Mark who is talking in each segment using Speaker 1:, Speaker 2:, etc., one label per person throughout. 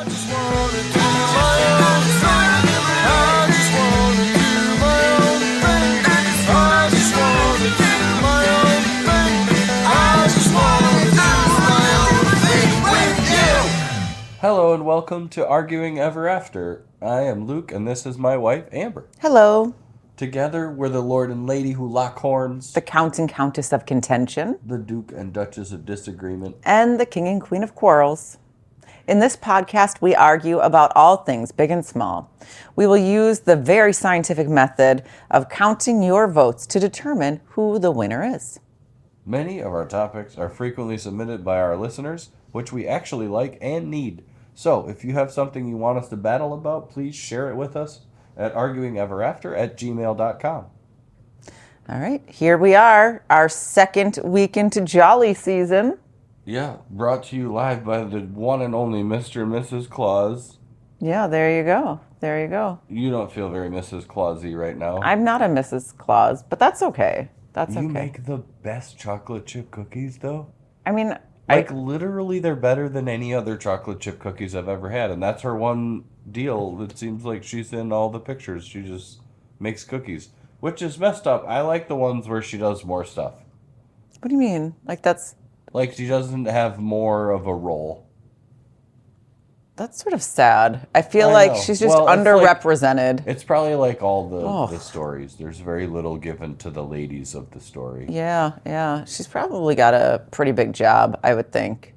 Speaker 1: Hello and welcome to Arguing Ever After. I am Luke and this is my wife, Amber.
Speaker 2: Hello.
Speaker 1: Together we're the Lord and Lady who lock horns,
Speaker 2: The Count and Countess of Contention,
Speaker 1: the Duke and Duchess of Disagreement,
Speaker 2: and the King and Queen of Quarrels. In this podcast, we argue about all things big and small. We will use the very scientific method of counting your votes to determine who the winner is.
Speaker 1: Many of our topics are frequently submitted by our listeners, which we actually like and need. So, if you have something you want us to battle about, please share it with us at arguingeverafter@gmail.com.
Speaker 2: All right, here we are, our second week into Jolly season.
Speaker 1: Yeah, brought to you live by the one and only Mr. and Mrs. Claus.
Speaker 2: Yeah, there you go. There you go.
Speaker 1: You don't feel very Mrs. Clausy right now.
Speaker 2: I'm not a Mrs. Claus, but that's okay. That's okay.
Speaker 1: You make the best chocolate chip cookies, though.
Speaker 2: I mean,
Speaker 1: literally, they're better than any other chocolate chip cookies I've ever had. And that's her one deal. It seems like she's in all the pictures. She just makes cookies, which is messed up. I like the ones where she does more stuff.
Speaker 2: What do you mean?
Speaker 1: Like she doesn't have more of a role.
Speaker 2: That's sort of sad. I feel
Speaker 1: I
Speaker 2: like
Speaker 1: know.
Speaker 2: she's just
Speaker 1: Well,
Speaker 2: underrepresented.
Speaker 1: It's probably like all the stories. There's very little given to the ladies of the story.
Speaker 2: Yeah. She's probably got a pretty big job, I would think.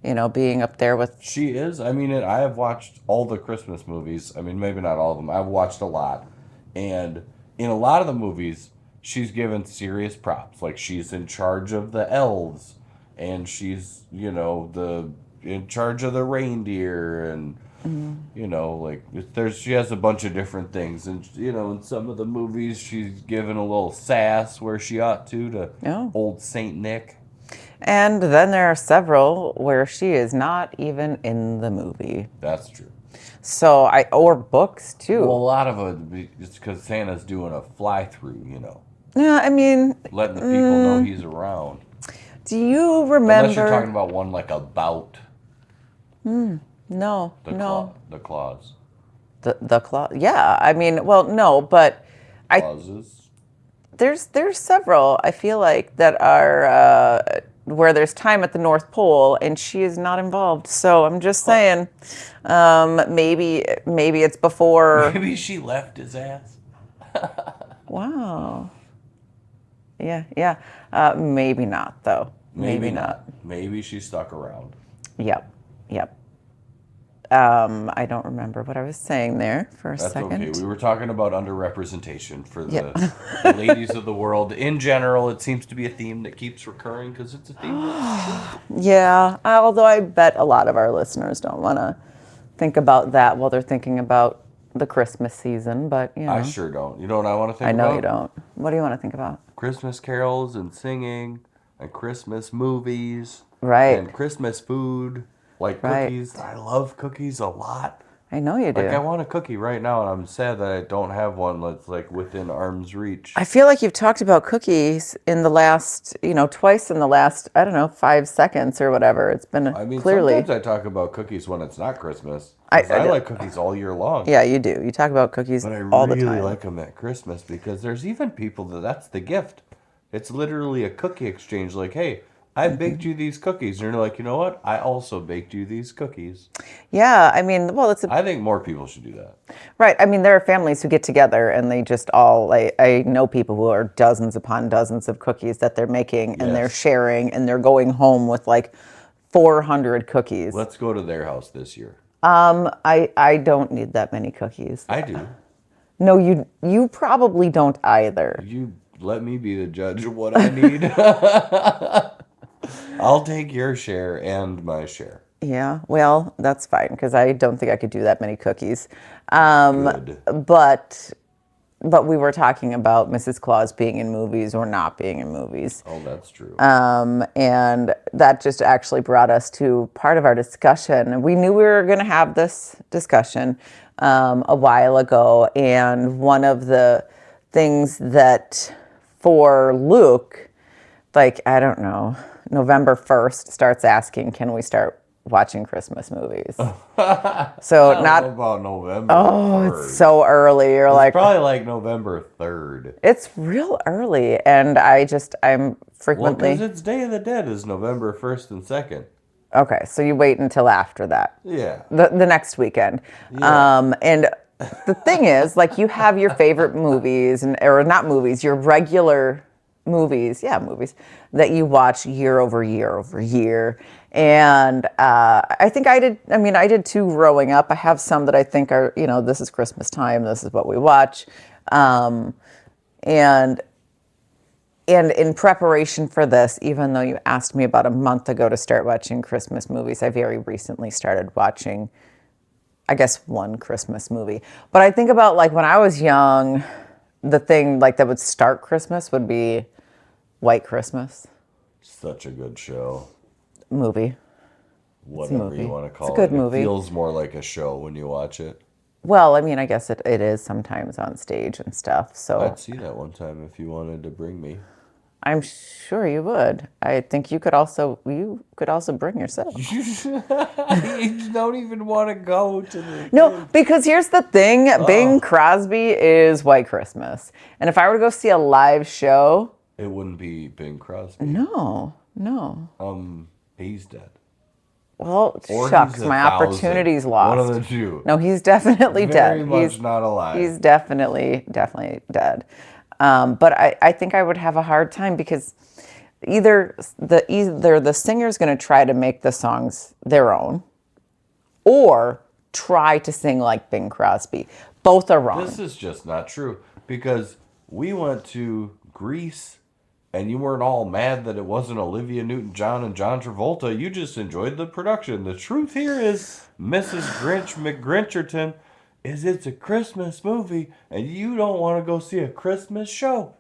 Speaker 2: You know, being up there with...
Speaker 1: She is. I mean, I have watched all the Christmas movies. I mean, maybe not all of them. I've watched a lot. And in a lot of the movies, she's given serious props. Like, she's in charge of the elves. And she's, in charge of the reindeer. And, she has a bunch of different things. And, in some of the movies, she's given a little sass where she ought to old Saint Nick.
Speaker 2: And then there are several where she is not even in the movie.
Speaker 1: That's true.
Speaker 2: So, or books, too.
Speaker 1: Well, a lot of it, it's because Santa's doing a fly-through,
Speaker 2: Yeah, I mean...
Speaker 1: letting the people know he's around.
Speaker 2: Do you remember...
Speaker 1: Unless you're talking about one like about...
Speaker 2: No.
Speaker 1: The claws.
Speaker 2: The claw... Yeah, I mean, well, no, but...
Speaker 1: Clauses.
Speaker 2: There's several, I feel like, that are... where there's time at the North Pole and she is not involved. So I'm just saying, maybe it's before.
Speaker 1: Maybe she left his ass.
Speaker 2: Wow. Yeah. Maybe not though. Maybe not.
Speaker 1: Maybe she stuck around.
Speaker 2: Yep. I don't remember what I was saying there for a second.
Speaker 1: That's okay. We were talking about underrepresentation for the ladies of the world. In general, it seems to be a theme that keeps recurring because it's a theme.
Speaker 2: Yeah, although I bet a lot of our listeners don't want to think about that while they're thinking about the Christmas season, but,
Speaker 1: I sure don't. You know what I want to think about?
Speaker 2: I know you don't. What do you want to think about?
Speaker 1: Christmas carols and singing and Christmas movies.
Speaker 2: Right.
Speaker 1: And Christmas food. Like cookies. I love cookies a lot.
Speaker 2: I know you do.
Speaker 1: Like, I want a cookie right now, and I'm sad that I don't have one that's, like, within arm's reach.
Speaker 2: I feel like you've talked about cookies in the last, twice in the last, 5 seconds or whatever. It's been clearly...
Speaker 1: sometimes I talk about cookies when it's not Christmas. I like cookies all year long.
Speaker 2: Yeah, you do. You talk about cookies all the time.
Speaker 1: But I really like them at Christmas because there's even people that's the gift. It's literally a cookie exchange. Like, hey... I baked you these cookies. And you're like, you know what? I also baked you these cookies.
Speaker 2: Yeah, I mean, well,
Speaker 1: I think more people should do that.
Speaker 2: Right. I mean, there are families who get together and they just all, I know people who are dozens upon dozens of cookies that they're making and they're sharing and they're going home with 400 cookies.
Speaker 1: Let's go to their house this year.
Speaker 2: I don't need that many cookies.
Speaker 1: I do.
Speaker 2: No, you probably don't either.
Speaker 1: You let me be the judge of what I need. I'll take your share and my share.
Speaker 2: Yeah, well, that's fine because I don't think I could do that many cookies.
Speaker 1: Good.
Speaker 2: But we were talking about Mrs. Claus being in movies or not being in movies.
Speaker 1: Oh, that's true.
Speaker 2: And that just actually brought us to part of our discussion. We knew we were going to have this discussion a while ago, and one of the things that for Luke, I don't know, November 1st starts asking, can we start watching Christmas movies. So
Speaker 1: I don't know about November 3rd.
Speaker 2: It's so early. You're like,
Speaker 1: Probably like November 3rd.
Speaker 2: it's real early. And I'm frequently.
Speaker 1: Well, because it's Day of the Dead is November 1st and 2nd.
Speaker 2: Okay, so you wait until after that.
Speaker 1: Yeah.
Speaker 2: The next weekend.
Speaker 1: Yeah.
Speaker 2: And the thing is, like, you have your favorite movies, or not movies, your regular movies, movies, that you watch year over year over year. And I think I did too growing up. I have some that I think are, this is Christmas time, this is what we watch. And in preparation for this, even though you asked me about a month ago to start watching Christmas movies, I very recently started watching, I guess, one Christmas movie. But I think about, like, when I was young, the thing, like, that would start Christmas would be White Christmas.
Speaker 1: Such a good show.
Speaker 2: Movie.
Speaker 1: Whatever you want to call it.
Speaker 2: It's a good movie.
Speaker 1: It feels more like a show when you watch it.
Speaker 2: Well, I mean, I guess it is sometimes on stage and stuff. So
Speaker 1: I'd see that one time if you wanted to bring me.
Speaker 2: I'm sure you would. I think you could also bring yourself.
Speaker 1: You don't even want to go to the...
Speaker 2: No, because here's the thing. Bing Crosby is White Christmas. And if I were to go see a live show...
Speaker 1: It wouldn't be Bing Crosby.
Speaker 2: No.
Speaker 1: He's dead.
Speaker 2: Well,
Speaker 1: Or
Speaker 2: shucks,
Speaker 1: he's
Speaker 2: my
Speaker 1: 1,000.
Speaker 2: opportunity's lost.
Speaker 1: One of the two.
Speaker 2: No, he's definitely dead.
Speaker 1: Very much not alive.
Speaker 2: He's definitely dead. But I think I would have a hard time because either the singer's going to try to make the songs their own, or try to sing like Bing Crosby. Both are wrong.
Speaker 1: This is just not true, because we went to Greece and you weren't all mad that it wasn't Olivia Newton-John and John Travolta. You just enjoyed the production. The truth here is, Mrs. Grinch McGrincherton, is it's a Christmas movie and you don't want to go see a Christmas show.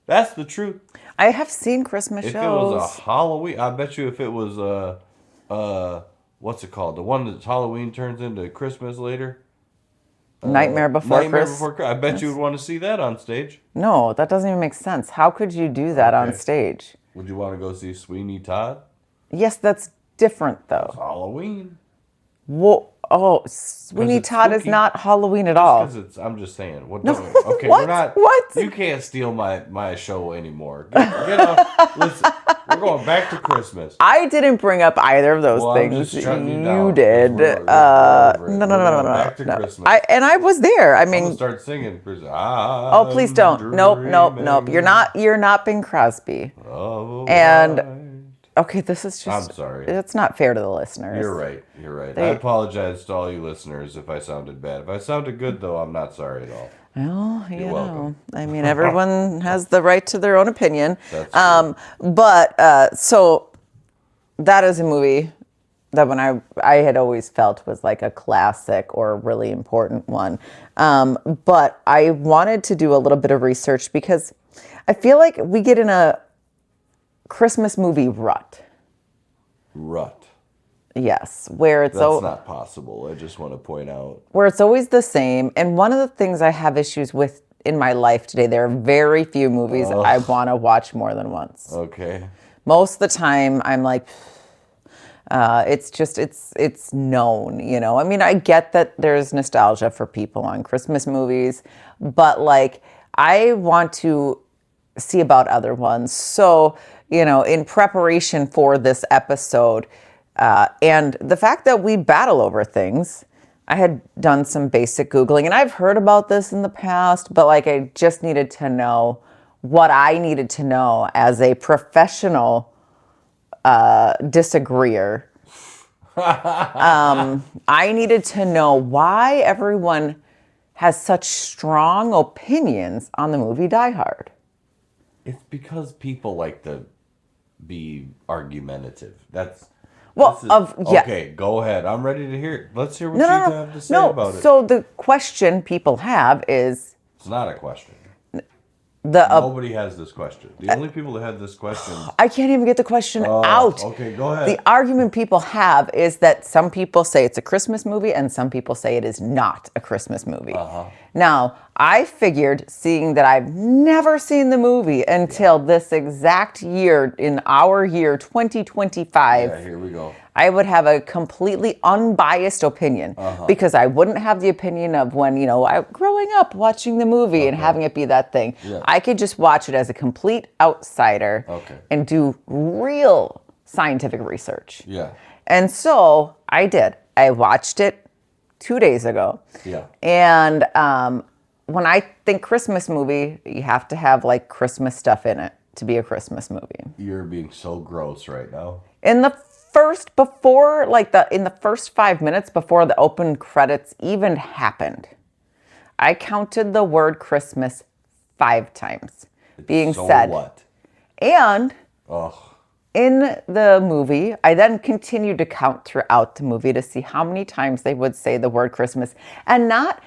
Speaker 1: That's the truth.
Speaker 2: I have seen Christmas shows.
Speaker 1: If it was a Halloween, I bet you if it was what's it called? The one that Halloween turns into Christmas later?
Speaker 2: Nightmare Before Christmas.
Speaker 1: I bet you would want to see that on stage.
Speaker 2: No, that doesn't even make sense. How could you do that on stage?
Speaker 1: Would you want to go see Sweeney Todd?
Speaker 2: Yes, that's different though.
Speaker 1: It's Halloween.
Speaker 2: Sweeney Todd is not Halloween at all.
Speaker 1: I'm just saying.
Speaker 2: Okay,
Speaker 1: what?
Speaker 2: What?
Speaker 1: You can't steal my show anymore. Get off. Listen, we're going back to Christmas.
Speaker 2: I didn't bring up either of those things.
Speaker 1: I'm just shutting you down.
Speaker 2: Did.
Speaker 1: No. Back to Christmas.
Speaker 2: I was there. I mean,
Speaker 1: I'm gonna start singing.
Speaker 2: Oh, please don't. Nope. You're not Bing Crosby.
Speaker 1: Oh,
Speaker 2: and. Okay, this is just...
Speaker 1: I'm sorry.
Speaker 2: It's not fair to the listeners.
Speaker 1: You're right. I apologize to all you listeners if I sounded bad. If I sounded good, though, I'm not sorry at all.
Speaker 2: Well,
Speaker 1: You're welcome.
Speaker 2: I mean, everyone has the right to their own opinion.
Speaker 1: That's true.
Speaker 2: But, so, that is a movie that when I had always felt was like a classic or a really important one. But I wanted to do a little bit of research because I feel like we get in a Christmas movie rut. Yes, where it's...
Speaker 1: That's not possible. I just want to point out.
Speaker 2: Where it's always the same. And one of the things I have issues with in my life today, there are very few movies I want to watch more than once.
Speaker 1: Okay.
Speaker 2: Most of the time, I'm like, it's known, I mean, I get that there's nostalgia for people on Christmas movies, but like, I want to see about other ones. So, in preparation for this episode, and the fact that we battle over things, I had done some basic Googling, and I've heard about this in the past, but like I just needed to know what I needed to know as a professional disagreeer. I needed to know why everyone has such strong opinions on the movie Die Hard.
Speaker 1: It's because people like to be argumentative. Okay, go ahead. I'm ready to hear it. Let's hear what you have to say about it.
Speaker 2: So the question people have is...
Speaker 1: It's not a question. Nobody has this question. The only people that have this question...
Speaker 2: I can't even get the question out.
Speaker 1: Okay, go ahead.
Speaker 2: The argument people have is that some people say it's a Christmas movie and some people say it is not a Christmas movie. Now, I figured, seeing that I've never seen the movie until this exact year, in our year 2025.
Speaker 1: Yeah, here we go.
Speaker 2: I would have a completely unbiased opinion because I wouldn't have the opinion of when, I growing up watching the movie and having it be that thing.
Speaker 1: Yeah.
Speaker 2: I could just watch it as a complete outsider and do real scientific research.
Speaker 1: Yeah.
Speaker 2: And so I did. I watched it 2 days ago.
Speaker 1: Yeah.
Speaker 2: And when I think Christmas movie, you have to have like Christmas stuff in it to be a Christmas movie.
Speaker 1: You're being so gross right now.
Speaker 2: In the first 5 minutes before the open credits even happened, I counted the word Christmas 5 times being said.
Speaker 1: What?
Speaker 2: And
Speaker 1: Ugh.
Speaker 2: in the movie, I then continued to count throughout the movie to see how many times they would say the word Christmas, and not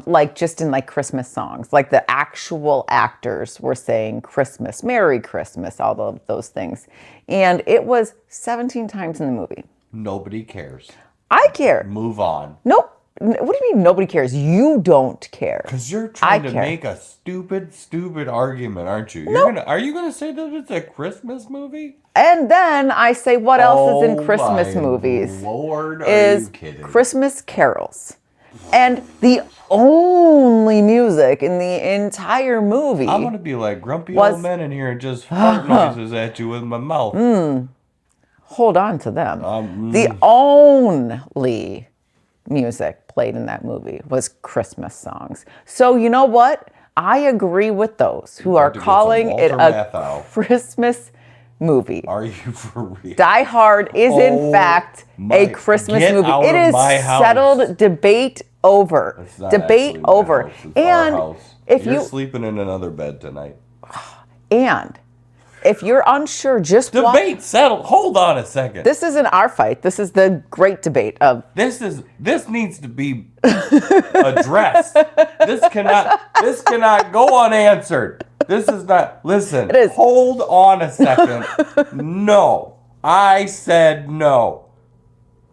Speaker 2: like just in like Christmas songs. Like the actual actors were saying Christmas, Merry Christmas, all of those things. And it was 17 times in the movie.
Speaker 1: Nobody cares.
Speaker 2: I care.
Speaker 1: Move on.
Speaker 2: Nope. What do you mean nobody cares? You don't care.
Speaker 1: Because you're trying to make a stupid argument, aren't you? Are you gonna say that it's a Christmas movie?
Speaker 2: And then I say, what else is in Christmas movies?
Speaker 1: Lord, are
Speaker 2: is
Speaker 1: you kidding?
Speaker 2: Christmas carols. And the only music in the entire movie.
Speaker 1: I'm gonna be like grumpy old men in here and just fart noises at you with my mouth.
Speaker 2: Hold on to them. The only music played in that movie was Christmas songs. So you know what? I agree with those who are calling it a Christmas movie.
Speaker 1: Are you for real?
Speaker 2: Die Hard is in fact a Christmas movie. It is settled. Debate over. Debate over. And if
Speaker 1: you're sleeping in another bed tonight.
Speaker 2: And if you're unsure, just
Speaker 1: debate settled. Hold on a second.
Speaker 2: This isn't our fight. This is the great debate of
Speaker 1: this needs to be addressed. This cannot go unanswered. This is not. Listen.
Speaker 2: It is.
Speaker 1: Hold on a second. No. I said no.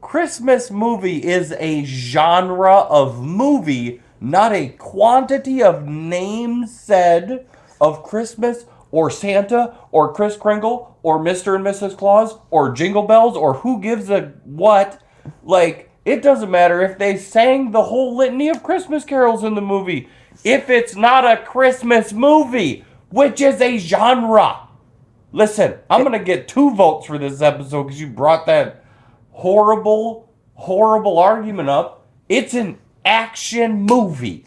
Speaker 1: Christmas movie is a genre of movie, not a quantity of names said of Christmas or Santa or Kris Kringle or Mr. and Mrs. Claus or Jingle Bells or who gives a what. Like, it doesn't matter if they sang the whole litany of Christmas carols in the movie. If it's not a Christmas movie, which is a genre. Listen, I'm going to get 2 votes for this episode because you brought that horrible argument up. It's an action movie.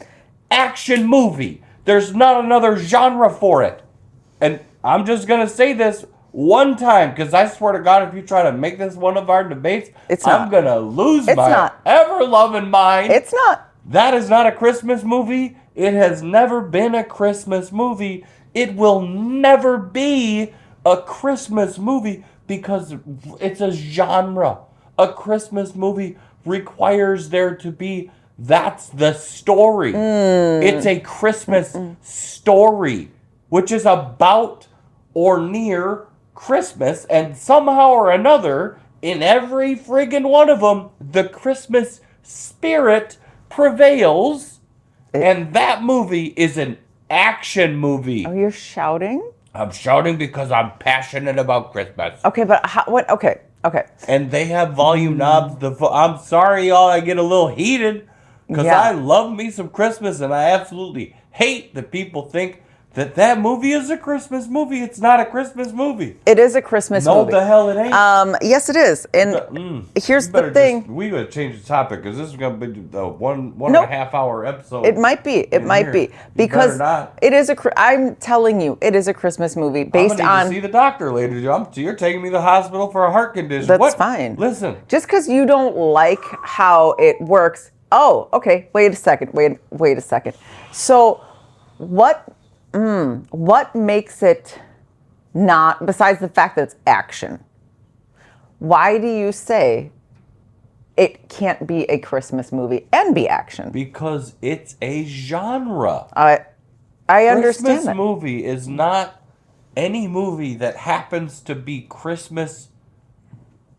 Speaker 1: Action movie. There's not another genre for it. And I'm just going to say this one time, because I swear to God, if you try to make this one of our debates, I'm going to lose my ever-loving mind.
Speaker 2: It's not.
Speaker 1: That is not a Christmas movie. It has never been a Christmas movie. It will never be a Christmas movie because it's a genre. A Christmas movie requires there to be, that's the story. It's a Christmas story, which is about or near Christmas, and somehow or another, in every friggin' one of them, the Christmas spirit prevails, and that movie is an action movie.
Speaker 2: Oh, you're shouting?
Speaker 1: I'm shouting because I'm passionate about Christmas.
Speaker 2: Okay, but what? Okay.
Speaker 1: And they have volume knobs. I'm sorry, y'all, I get a little heated because I love me some Christmas, and I absolutely hate that people think that movie is a Christmas movie. It's not a Christmas movie.
Speaker 2: It is a Christmas movie.
Speaker 1: No, the hell it ain't.
Speaker 2: Yes, it is. And here's the thing.
Speaker 1: We gotta change the topic because this is gonna be the one and a half hour episode.
Speaker 2: It might be. It might be because it is I'm telling you, it is a Christmas movie based on.
Speaker 1: To see the doctor later. You're taking me to the hospital for a heart condition.
Speaker 2: That's fine.
Speaker 1: Listen,
Speaker 2: just because you don't like how it works. Oh, okay. Wait a second. Wait a second. So, what makes it not, besides the fact that it's action, why do you say it can't be a Christmas movie and be action?
Speaker 1: Because it's a genre.
Speaker 2: I understand
Speaker 1: Christmas movie is not any movie that happens to be Christmas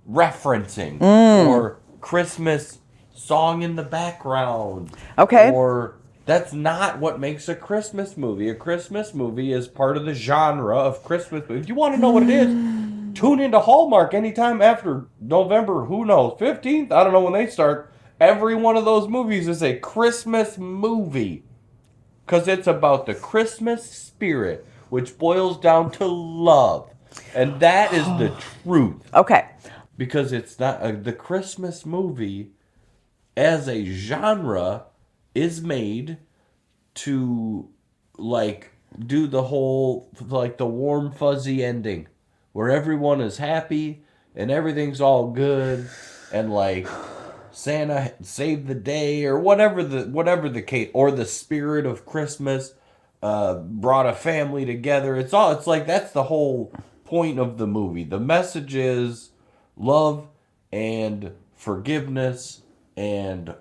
Speaker 1: referencing or Christmas song in the background.
Speaker 2: Okay.
Speaker 1: Or that's not what makes a Christmas movie. A Christmas movie is part of the genre of Christmas movies. If you want to know what it is, tune into Hallmark anytime after November, who knows, 15th? I don't know when they start. Every one of those movies is a Christmas movie. Because it's about the Christmas spirit, which boils down to love. And that is the truth.
Speaker 2: Okay.
Speaker 1: Because it's not the Christmas movie as a genre is made to like do the whole like the warm fuzzy ending where everyone is happy and everything's all good and like Santa saved the day or whatever the case, or the spirit of Christmas brought a family together. It's like that's the whole point of the movie. The message is love and forgiveness and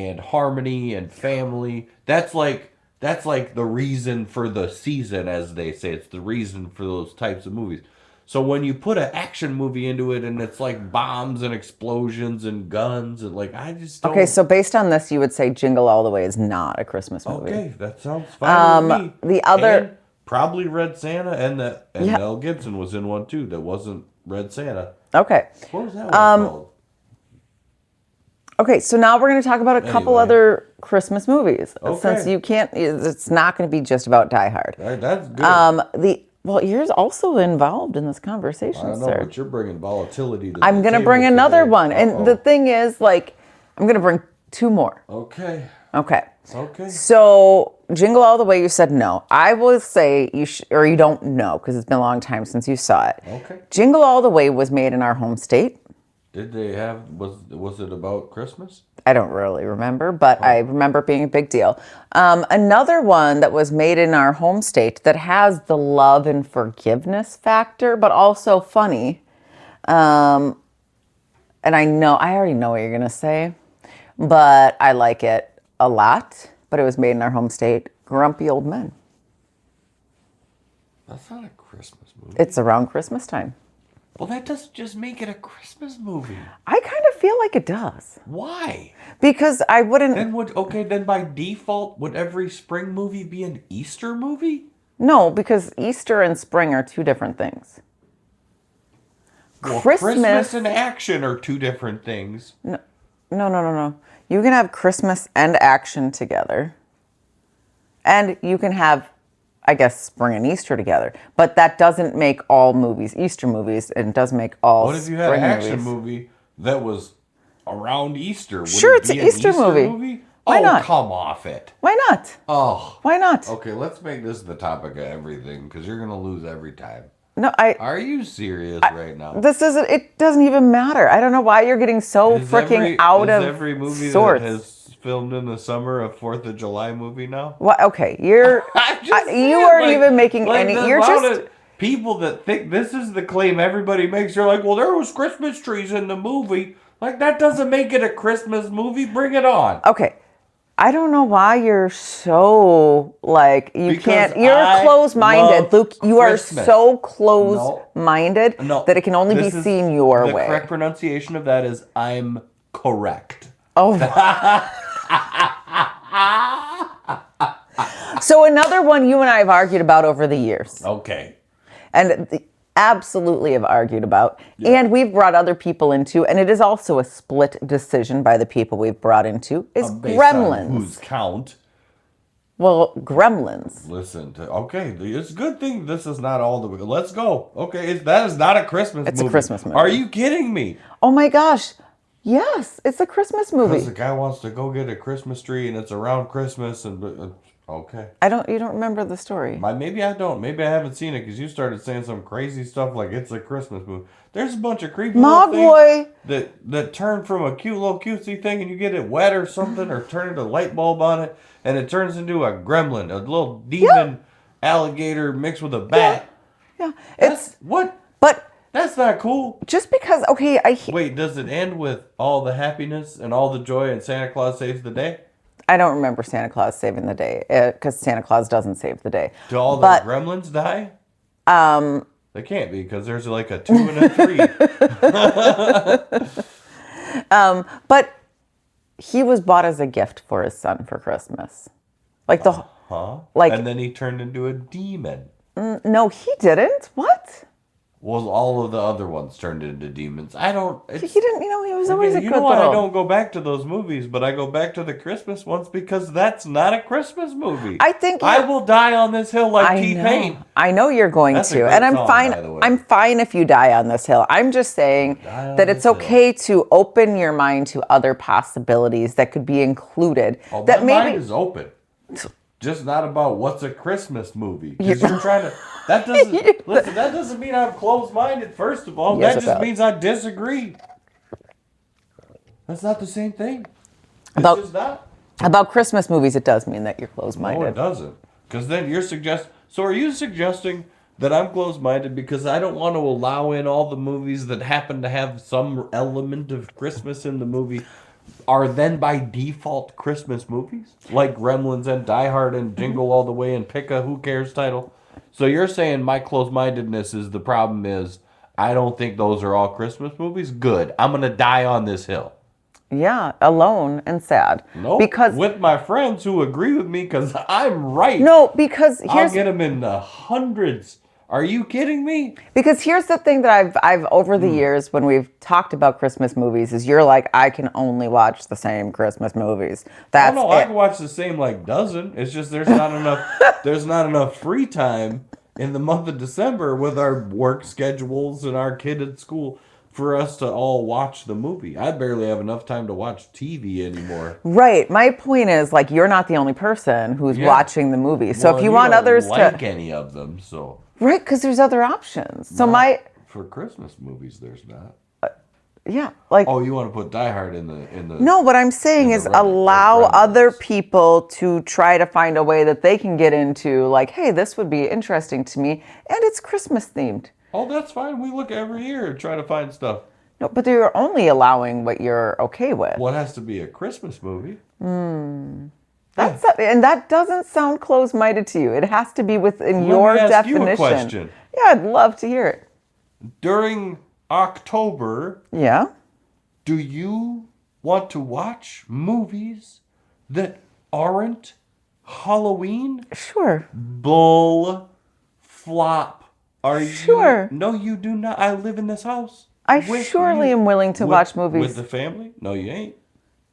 Speaker 1: harmony and family. That's like the reason for the season, as they say. It's the reason for those types of movies. So when you put an action movie into it and it's like bombs and explosions and guns and like I just don't...
Speaker 2: Okay, so based on this, you would say Jingle All the Way is not a Christmas movie.
Speaker 1: Okay, that sounds fine with me.
Speaker 2: The other...
Speaker 1: And probably Red Santa and Mel Gibson was in one too that wasn't Red Santa.
Speaker 2: Okay.
Speaker 1: What was that one called?
Speaker 2: Okay, so now we're going to talk about a couple other Christmas movies.
Speaker 1: Okay.
Speaker 2: Since you can't, it's not going to be just about Die Hard.
Speaker 1: Right, that's good.
Speaker 2: Well, you're also involved in this conversation,
Speaker 1: I know,
Speaker 2: sir.
Speaker 1: but you're bringing volatility to
Speaker 2: I'm going to bring another one. And the thing is, like, I'm going to bring two more.
Speaker 1: Okay.
Speaker 2: Okay.
Speaker 1: Okay.
Speaker 2: So, Jingle All the Way, you said no. I will say you don't know because it's been a long time since you saw it.
Speaker 1: Okay.
Speaker 2: Jingle All the Way was made in our home state.
Speaker 1: Did they have, was it about Christmas?
Speaker 2: I don't really remember, but I remember it being a big deal. Another one that was made in our home state that has the love and forgiveness factor, but also funny. And I already know what you're going to say, but I like it a lot. But it was made in our home state, Grumpy Old Men.
Speaker 1: That's not a Christmas movie.
Speaker 2: It's around Christmas time.
Speaker 1: Well, that doesn't just make it a Christmas movie.
Speaker 2: I kind of feel like it does.
Speaker 1: Why?
Speaker 2: Because I wouldn't...
Speaker 1: Then by default, would every spring movie be an Easter movie?
Speaker 2: No, because Easter and spring are two different things.
Speaker 1: Well, Christmas and action are two different things.
Speaker 2: No. You can have Christmas and action together. And you can have, I guess, spring and Easter together. But that doesn't make all movies Easter movies, and it does make all spring movies.
Speaker 1: What if you had an action movie that was around Easter?
Speaker 2: Sure, it's an Easter movie. Why not?
Speaker 1: Come off it.
Speaker 2: Why not?
Speaker 1: Oh.
Speaker 2: Why not?
Speaker 1: Okay, let's make this the topic of everything, because you're going to lose every time.
Speaker 2: No,
Speaker 1: Are you serious right now?
Speaker 2: It doesn't even matter. I don't know why you're getting so freaking out of
Speaker 1: every movie
Speaker 2: sorts.
Speaker 1: That has filmed in the summer a 4th of July movie now?
Speaker 2: What? Okay, you aren't even making any. You're just
Speaker 1: people that think this is the claim everybody makes. You're like, well, there was Christmas trees in the movie. Like that doesn't make it a Christmas movie. Bring it on.
Speaker 2: Okay. I don't know why you're so like you can't. You're closed-minded, Luke. You are so closed-minded that it can only be seen your way.
Speaker 1: The correct pronunciation of that is "I'm correct."
Speaker 2: Oh. So another one you and I have argued about over the years.
Speaker 1: Okay.
Speaker 2: And absolutely have argued about. Yeah. And we've brought other people into, and it is also a split decision by the people we've brought into, is Gremlins.
Speaker 1: On whose count?
Speaker 2: Well, Gremlins.
Speaker 1: Listen, okay, it's a good thing this is not all the way. Let's go. Okay, that is not a Christmas movie.
Speaker 2: It's a Christmas movie.
Speaker 1: Are you kidding me?
Speaker 2: Oh my gosh. Yes, it's a Christmas movie.
Speaker 1: Because the guy wants to go get a Christmas tree and it's around Christmas and... Okay.
Speaker 2: You don't remember the story.
Speaker 1: Maybe I don't. Maybe I haven't seen it because you started saying some crazy stuff like it's a Christmas movie. There's a bunch of creepy little things that turn from a cute little cutesy thing and you get it wet or something or turn into a light bulb on it and it turns into a gremlin, a little demon alligator mixed with a bat.
Speaker 2: Yeah.
Speaker 1: But that's not cool.
Speaker 2: Just because,
Speaker 1: Wait, does it end with all the happiness and all the joy and Santa Claus saves the day?
Speaker 2: I don't remember Santa Claus saving the day because Santa Claus doesn't save the day.
Speaker 1: Do all the gremlins die? They can't be because there's like a 2 and a 3.
Speaker 2: But he was bought as a gift for his son for Christmas.
Speaker 1: And then he turned into a demon.
Speaker 2: No, he didn't. What?
Speaker 1: Well, all of the other ones turned into demons. I don't.
Speaker 2: He
Speaker 1: It's
Speaker 2: didn't, he was always a
Speaker 1: you
Speaker 2: good
Speaker 1: know why I
Speaker 2: little.
Speaker 1: don't go back to those movies, but I go back to the Christmas ones because that's not a Christmas movie.
Speaker 2: I think
Speaker 1: I
Speaker 2: you're.
Speaker 1: will die on this hill like
Speaker 2: I
Speaker 1: T-Pain.
Speaker 2: know. I know you're going
Speaker 1: That's a
Speaker 2: to. And
Speaker 1: great
Speaker 2: I'm
Speaker 1: song,
Speaker 2: fine.
Speaker 1: by the way.
Speaker 2: I'm fine if you die on this hill. I'm just saying
Speaker 1: Die on
Speaker 2: that it's
Speaker 1: this hill.
Speaker 2: okay to open your mind to other possibilities that could be included.
Speaker 1: Oh,
Speaker 2: That
Speaker 1: my mind
Speaker 2: maybe
Speaker 1: is open. Just not about what's a Christmas movie. Because you're trying to. That doesn't listen. That doesn't mean I'm closed-minded. First of all,
Speaker 2: Yes,
Speaker 1: that
Speaker 2: it
Speaker 1: just
Speaker 2: does.
Speaker 1: means I disagree. That's not the same thing. It's
Speaker 2: About-
Speaker 1: just not.
Speaker 2: about Christmas movies, it does mean that you're
Speaker 1: No,
Speaker 2: closed-minded.
Speaker 1: it doesn't. Because then you're suggesting. So are you suggesting that I'm closed-minded because I don't want to allow in all the movies that happen to have some element of Christmas in the movie are then by default Christmas movies? Like Gremlins and Die Hard and Jingle All the Way and pick a Who Cares title? So you're saying my closed-mindedness is the problem is I don't think those are all Christmas movies? Good. I'm going to die on this hill.
Speaker 2: Yeah, alone and sad.
Speaker 1: Nope.
Speaker 2: Because
Speaker 1: with my friends who agree with me because I'm right.
Speaker 2: no, because
Speaker 1: I'll
Speaker 2: here's
Speaker 1: get them in the hundreds. Are you kidding me?
Speaker 2: because here's the thing that I've over
Speaker 1: Hmm.
Speaker 2: the years when we've talked about Christmas movies is you're like, I can only watch the same Christmas movies. That's
Speaker 1: No, I
Speaker 2: it.
Speaker 1: can watch the same like dozen. It's just there's not enough. There's not enough free time in the month of December with our work schedules and our kid at school for us to all watch the movie. I barely have enough time to watch TV anymore.
Speaker 2: Right. My point is like you're not the only person who's
Speaker 1: Yeah.
Speaker 2: watching the movie. So
Speaker 1: Well,
Speaker 2: if you
Speaker 1: and
Speaker 2: want
Speaker 1: don't
Speaker 2: others
Speaker 1: like
Speaker 2: to
Speaker 1: any of them, so
Speaker 2: right, because there's other options. So
Speaker 1: Not for Christmas movies, there's not.
Speaker 2: yeah, like
Speaker 1: Oh, you want to put Die Hard in the
Speaker 2: no, what I'm saying
Speaker 1: in the
Speaker 2: is
Speaker 1: Remnant,
Speaker 2: allow
Speaker 1: like
Speaker 2: other
Speaker 1: Remnants.
Speaker 2: people to try to find a way that they can get into like, hey, this would be interesting to me and it's Christmas themed.
Speaker 1: Oh, that's fine. We look every year and try to find stuff.
Speaker 2: No, but you're only allowing what you're okay with.
Speaker 1: What has to be a Christmas movie?
Speaker 2: That's and that doesn't sound closed-minded to you. It has to be within
Speaker 1: Let
Speaker 2: your
Speaker 1: me ask you a
Speaker 2: definition.
Speaker 1: question.
Speaker 2: Yeah, I'd love to hear it.
Speaker 1: During October,
Speaker 2: Yeah.
Speaker 1: do you want to watch movies that aren't Halloween?
Speaker 2: Sure.
Speaker 1: Bull flop. Are
Speaker 2: Sure.
Speaker 1: you? No, you do not. I live in this house.
Speaker 2: I
Speaker 1: with
Speaker 2: surely
Speaker 1: you.
Speaker 2: am willing to
Speaker 1: With-
Speaker 2: watch movies
Speaker 1: with the family. No, you ain't.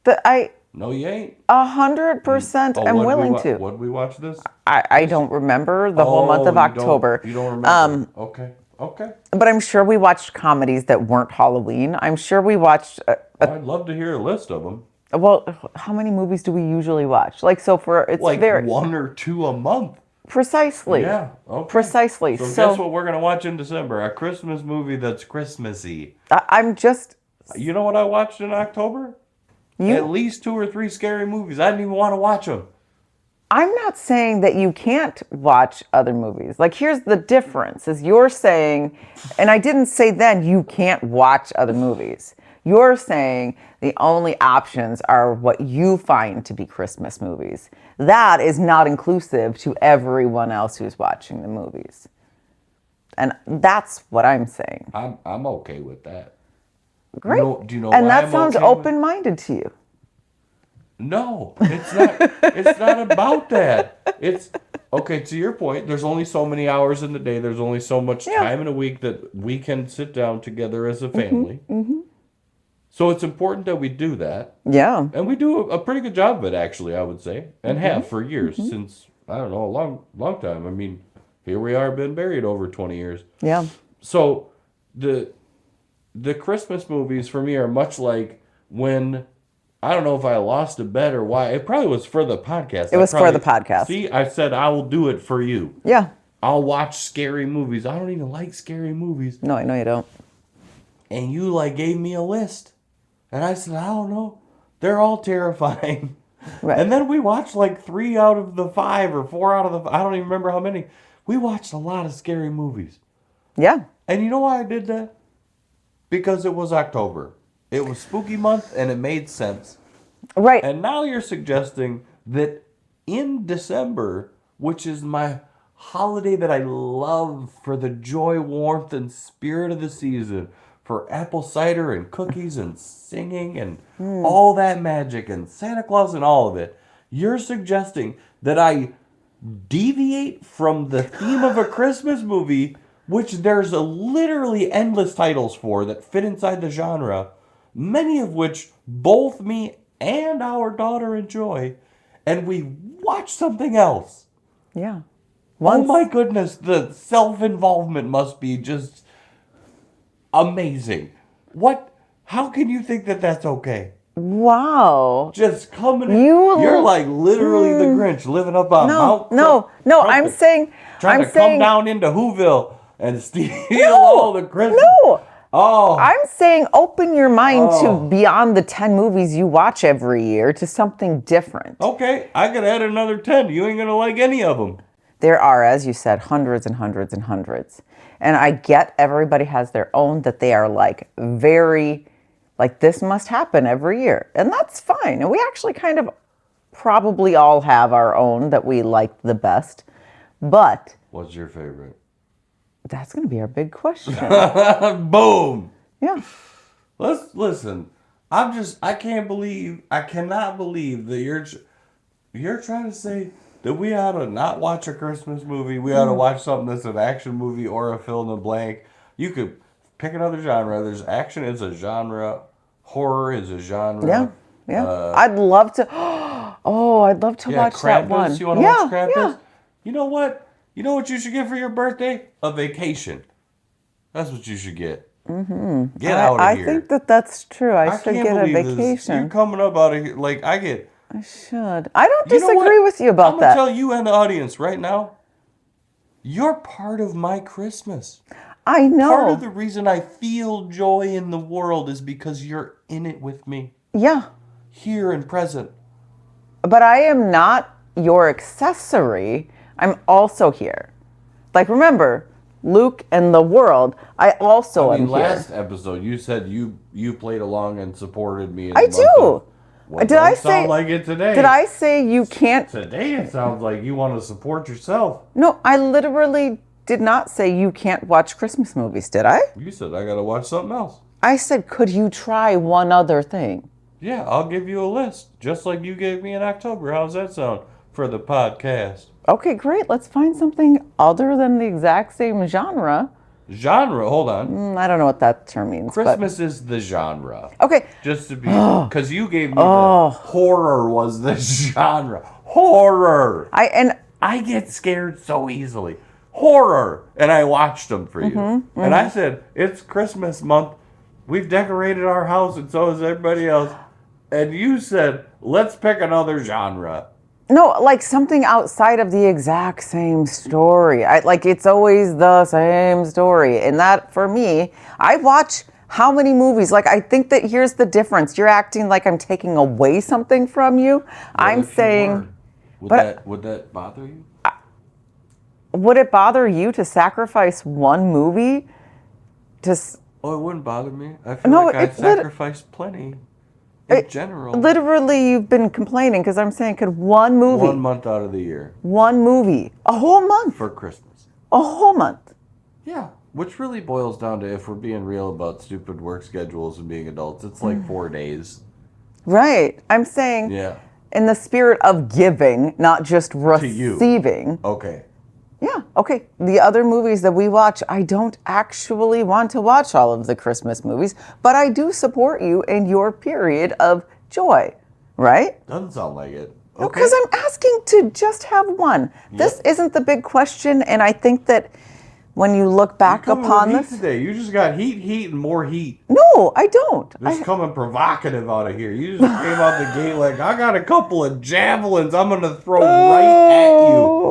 Speaker 2: that I
Speaker 1: No, you ain't.
Speaker 2: 100% am
Speaker 1: what'd we
Speaker 2: willing
Speaker 1: wa-
Speaker 2: to.
Speaker 1: What'd we watch this?
Speaker 2: I don't remember the whole month of
Speaker 1: you don't-
Speaker 2: October.
Speaker 1: You don't remember? Okay. Okay.
Speaker 2: But I'm sure we watched comedies that weren't Halloween. I'm sure we watched.
Speaker 1: I'd love to hear a list of them.
Speaker 2: Well, how many movies do we usually watch? Like, so for it's
Speaker 1: Like
Speaker 2: very
Speaker 1: one or two a month.
Speaker 2: precisely.
Speaker 1: Yeah. Okay.
Speaker 2: Precisely.
Speaker 1: So,
Speaker 2: So,
Speaker 1: guess what we're gonna watch in December? A Christmas movie that's Christmassy.
Speaker 2: I'm just
Speaker 1: You know what I watched in October?
Speaker 2: you.
Speaker 1: At least 2 or 3 scary movies. I didn't even want to watch them.
Speaker 2: I'm not saying that you can't watch other movies. Like, here's the difference: is you're saying, and I didn't say then you can't watch other movies. You're saying the only options are what you find to be Christmas movies. That is not inclusive to everyone else who's watching the movies. And that's what I'm saying.
Speaker 1: I'm okay with that.
Speaker 2: Great.
Speaker 1: Do you know
Speaker 2: and
Speaker 1: why
Speaker 2: that
Speaker 1: I'm
Speaker 2: sounds
Speaker 1: okay with-
Speaker 2: open-minded to you.
Speaker 1: No, it's not. It's not about that. It's okay. To your point, there's only so many hours in the day. There's only so much
Speaker 2: Yeah.
Speaker 1: time in a week that we can sit down together as a family. So it's important that we do that,
Speaker 2: Yeah.
Speaker 1: and we do a pretty good job of it, actually. I would say, and have for years since I don't know a long time. I mean, here we are, been married over 20 years.
Speaker 2: Yeah.
Speaker 1: So the Christmas movies for me are much like when I don't know if I lost a bet or why. It probably was for the podcast.
Speaker 2: It was for the podcast.
Speaker 1: See, I said I will do it for you.
Speaker 2: Yeah.
Speaker 1: I'll watch scary movies. I don't even like scary movies.
Speaker 2: No, I know you don't.
Speaker 1: And you like gave me a list. And I said, I don't know. They're all terrifying.
Speaker 2: Right.
Speaker 1: And then we watched like 3 out of the 5 or 4 out of the I don't even remember how many. We watched a lot of scary movies.
Speaker 2: Yeah.
Speaker 1: And you know why I did that? Because it was October. It was spooky month and it made sense.
Speaker 2: Right.
Speaker 1: And now you're suggesting that in December, which is my holiday that I love for the joy, warmth, and spirit of the season, for apple cider and cookies and singing and all that magic and Santa Claus and all of it, you're suggesting that I deviate from the theme of a Christmas movie which there's literally endless titles for that fit inside the genre, many of which both me and our daughter enjoy, and we watch something else.
Speaker 2: Yeah.
Speaker 1: Oh my goodness, the self-involvement must be just amazing. What? How can you think that that's okay?
Speaker 2: Wow.
Speaker 1: Just coming in. You're like literally the Grinch living up on Mount
Speaker 2: No, I'm saying...
Speaker 1: Trying to come down into Whoville and steal all the Christmas.
Speaker 2: No.
Speaker 1: Oh.
Speaker 2: I'm saying open your mind to beyond the 10 movies you watch every year to something different.
Speaker 1: Okay, I could add another 10. You ain't going to like any of them.
Speaker 2: There are, as you said, hundreds and hundreds and hundreds. And I get everybody has their own that they are like very, like this must happen every year. And that's fine. And we actually kind of probably all have our own that we like the best. But
Speaker 1: what's your favorite?
Speaker 2: That's going to be our big question.
Speaker 1: Boom.
Speaker 2: Yeah.
Speaker 1: Let's listen. I cannot believe that you're trying to say that we ought to not watch a Christmas movie. We ought to watch something that's an action movie or a fill in the blank. You could pick another genre. There's action is a genre. Horror is a genre.
Speaker 2: Yeah. Yeah. I'd love to. I'd love to watch
Speaker 1: Krampus.
Speaker 2: That one.
Speaker 1: You want to watch Krampus?
Speaker 2: Yeah.
Speaker 1: You know what? You know what you should get for your birthday? A vacation. That's what you should get. Mm-hmm. Get out of here.
Speaker 2: I think that's true. I should get a vacation.
Speaker 1: You're coming up out of here. Like, I
Speaker 2: should. I don't disagree with you about that.
Speaker 1: I'm going to tell you and the audience right now, you're part of my Christmas.
Speaker 2: I know.
Speaker 1: Part of the reason I feel joy in the world is because you're in it with me.
Speaker 2: Yeah.
Speaker 1: Here and present.
Speaker 2: But I am not your accessory. I'm also here. Like, remember, Luke and the world, I also am here.
Speaker 1: Last episode, you said you played along and supported me.
Speaker 2: I do.
Speaker 1: Did I say? Sound like it today?
Speaker 2: Did I say you can't?
Speaker 1: Today it sounds like you want to support yourself.
Speaker 2: No, I literally did not say you can't watch Christmas movies, did I?
Speaker 1: You said I got to watch something else.
Speaker 2: I said, could you try one other thing?
Speaker 1: Yeah, I'll give you a list, just like you gave me in October. How's that sound for the podcast?
Speaker 2: Okay, great. Let's find something other than the exact same genre.
Speaker 1: Genre? Hold on.
Speaker 2: I don't know what that term means.
Speaker 1: Christmas is the genre.
Speaker 2: Okay.
Speaker 1: Just to be, because you gave me the horror was the genre. Horror. I get scared so easily. Horror. And I watched them for you. And I said, it's Christmas month. We've decorated our house and so has everybody else. And you said, let's pick another genre.
Speaker 2: No, like something outside of the exact same story. It's always the same story. And that, for me, I watch how many movies? Like, I think that here's the difference. You're acting like I'm taking away something from you. I'm saying...
Speaker 1: Would that bother you?
Speaker 2: Would it bother you to sacrifice one movie?
Speaker 1: It wouldn't bother me. I feel like I sacrificed plenty. In general.
Speaker 2: Literally, you've been complaining because I'm saying, could one movie...
Speaker 1: 1 month out of the year.
Speaker 2: One movie. A whole month.
Speaker 1: For Christmas.
Speaker 2: A whole month.
Speaker 1: Yeah. Which really boils down to, if we're being real about stupid work schedules and being adults, it's like 4 days.
Speaker 2: Right. I'm saying, in the spirit of giving, not just receiving.
Speaker 1: Okay.
Speaker 2: Yeah, okay. The other movies that we watch, I don't actually want to watch all of the Christmas movies, but I do support you in your period of joy, right?
Speaker 1: Doesn't sound like it.
Speaker 2: Okay. Because I'm asking to just have one. Yep. This isn't the big question, and I think that when you look back upon this...
Speaker 1: today. You just got heat, and more heat.
Speaker 2: No, I don't.
Speaker 1: Just coming provocative out of here. You just came out the gate like, I got a couple of javelins I'm going to throw right at you.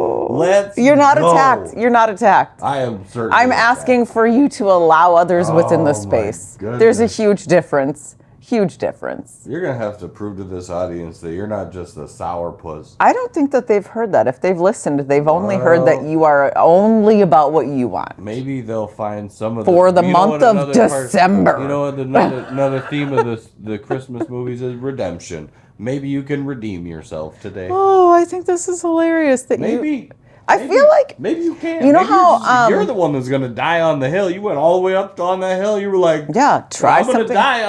Speaker 2: You're not attacked. You're not attacked.
Speaker 1: I am certainly
Speaker 2: I'm asking for you to allow others within the space. There's a huge difference. Huge difference.
Speaker 1: You're going to have to prove to this audience that you're not just a sourpuss.
Speaker 2: I don't think that they've heard that. If they've listened, they've only heard that you are only about what you want.
Speaker 1: Maybe they'll find some of
Speaker 2: the month of December.
Speaker 1: You know what another theme of the Christmas movies is? Redemption. Maybe you can redeem yourself today.
Speaker 2: Oh, I think this is hilarious. I feel like
Speaker 1: maybe you can.
Speaker 2: You know
Speaker 1: maybe
Speaker 2: how
Speaker 1: you're the one that's gonna die on the hill. You went all the way up on that hill. You were like,
Speaker 2: yeah, try
Speaker 1: I'm gonna
Speaker 2: something.
Speaker 1: die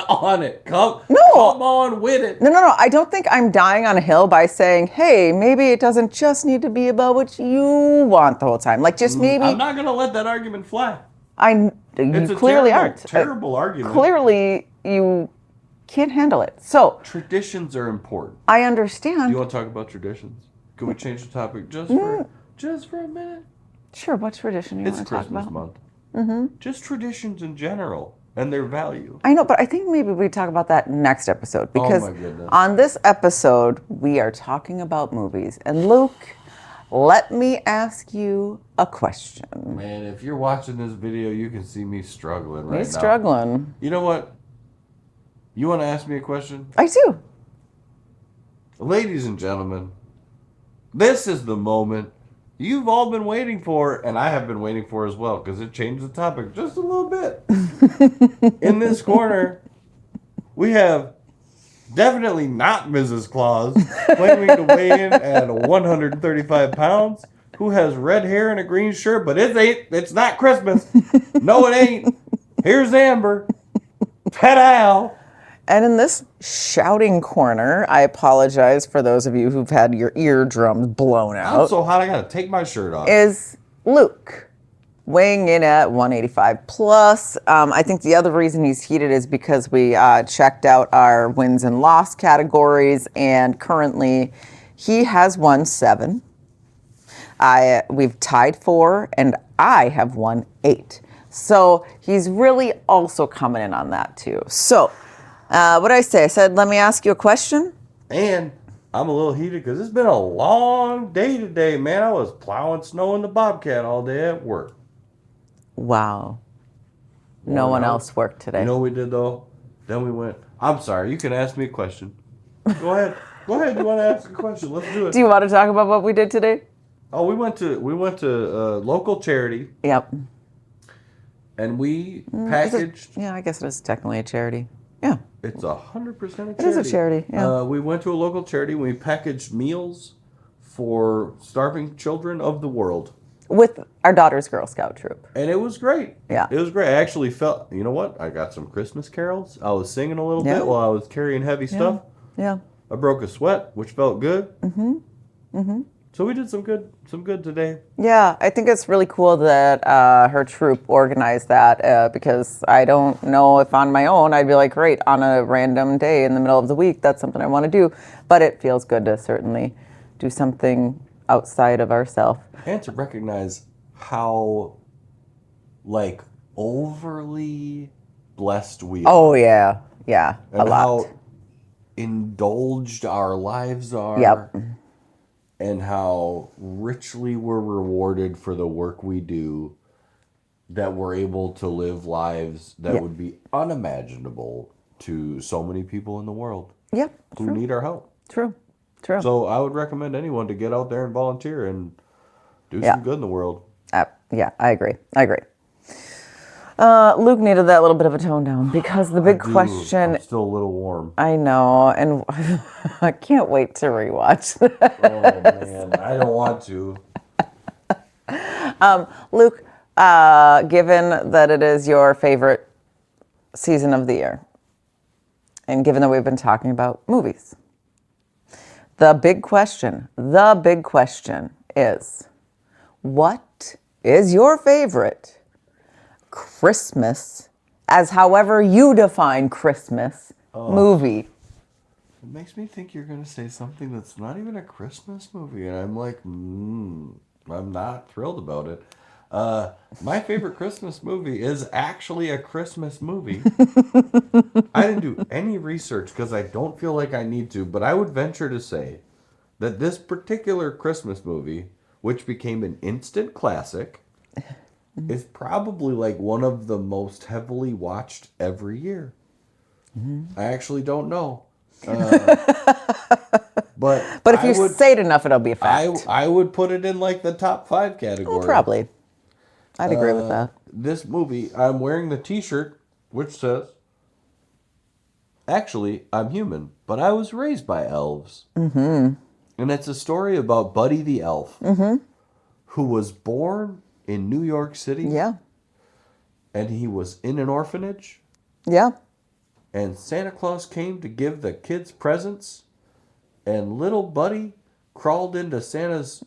Speaker 1: on it. Come
Speaker 2: No.
Speaker 1: on with it.
Speaker 2: No. I don't think I'm dying on a hill by saying, hey, maybe it doesn't just need to be about what you want the whole time. Like, just maybe.
Speaker 1: I'm not gonna let that argument fly.
Speaker 2: You
Speaker 1: It's a
Speaker 2: clearly
Speaker 1: terrible,
Speaker 2: aren't.
Speaker 1: terrible argument.
Speaker 2: Clearly, you can't handle it. So
Speaker 1: Traditions are important.
Speaker 2: I understand.
Speaker 1: Do you want to talk about traditions? Can we change the topic just for a minute?
Speaker 2: Sure. What tradition do you want to talk
Speaker 1: Christmas
Speaker 2: about?
Speaker 1: month. Just traditions in general and their value.
Speaker 2: I know, but I think maybe we talk about that next episode because
Speaker 1: my goodness.
Speaker 2: on this episode we are talking about movies. And Luke, let me ask you a question.
Speaker 1: Man, if you're watching this video, you can see me struggling right now.
Speaker 2: He's struggling.
Speaker 1: You know what? You want to ask me a question?
Speaker 2: I do.
Speaker 1: Ladies and gentlemen, this is the moment you've all been waiting for, and I have been waiting for as well, because it changed the topic just a little bit. In this corner, we have definitely not Mrs. Claus, claiming to weigh in at 135 pounds, who has red hair and a green shirt, but it's not Christmas. No, it ain't. Here's Amber. Ta-da!
Speaker 2: And in this shouting corner, I apologize for those of you who've had your eardrums blown out.
Speaker 1: I'm so hot I gotta take my shirt off.
Speaker 2: Is Luke, weighing in at 185 plus. I think the other reason he's heated is because we checked out our wins and loss categories, and currently he has won 7. We've tied 4, and I have won 8. So he's really also coming in on that too. So what did I say? I said, let me ask you a question.
Speaker 1: And I'm a little heated because it's been a long day today, man. I was plowing snow in the Bobcat all day at work.
Speaker 2: Wow. No one else worked today.
Speaker 1: You know what we did, though? Then we went, I'm sorry, you can ask me a question. Go ahead. Go ahead. You want to ask a question? Let's do it.
Speaker 2: Do you want to talk about what we did today?
Speaker 1: Oh, we went to local charity.
Speaker 2: Yep.
Speaker 1: And we packaged.
Speaker 2: I guess it is technically a charity. Yeah.
Speaker 1: It's 100% a charity.
Speaker 2: It is a charity, yeah.
Speaker 1: We went to a local charity. We packaged meals for starving children of the world.
Speaker 2: With our daughter's Girl Scout troop.
Speaker 1: And it was great.
Speaker 2: Yeah.
Speaker 1: It was great. I actually felt, you know what? I got some Christmas carols. I was singing a little bit while I was carrying heavy stuff.
Speaker 2: Yeah.
Speaker 1: I broke a sweat, which felt good. Mm-hmm. Mm-hmm. So we did some good today.
Speaker 2: Yeah, I think it's really cool that her troop organized that because I don't know if on my own I'd be like, great, on a random day in the middle of the week, that's something I want to do. But it feels good to certainly do something outside of ourselves.
Speaker 1: And to recognize how, overly blessed we are.
Speaker 2: Oh, yeah. Yeah,
Speaker 1: and
Speaker 2: a lot.
Speaker 1: How indulged our lives are.
Speaker 2: Yep.
Speaker 1: And how richly we're rewarded for the work we do, that we're able to live lives that would be unimaginable to so many people in the world.
Speaker 2: Yep.
Speaker 1: Who need our help.
Speaker 2: True.
Speaker 1: So I would recommend anyone to get out there and volunteer and do some good in the world.
Speaker 2: Yeah, I agree. Luke needed that little bit of a tone down because the big question.
Speaker 1: I'm still a little warm.
Speaker 2: I know, and I can't wait to rewatch this.
Speaker 1: Oh man, I don't want to.
Speaker 2: Luke, given that it is your favorite season of the year, and given that we've been talking about movies, the big question is, what is your favorite Christmas, as however you define Christmas, movie?
Speaker 1: It makes me think you're going to say something that's not even a Christmas movie, and I'm like, I'm not thrilled about it. My favorite Christmas movie is actually a Christmas movie. I didn't do any research because I don't feel like I need to, but I would venture to say that this particular Christmas movie, which became an instant classic, is probably one of the most heavily watched every year. Mm-hmm. I actually don't know. But
Speaker 2: if you say it enough, it'll be a fact.
Speaker 1: I would put it in the top 5 category.
Speaker 2: Oh, probably. I'd agree with that.
Speaker 1: This movie, I'm wearing the t-shirt which says, actually, I'm human, but I was raised by elves. Mm-hmm. And it's a story about Buddy the Elf. Mm-hmm. who was born in New York City.
Speaker 2: Yeah.
Speaker 1: And he was in an orphanage.
Speaker 2: Yeah.
Speaker 1: And Santa Claus came to give the kids presents. And little Buddy crawled into Santa's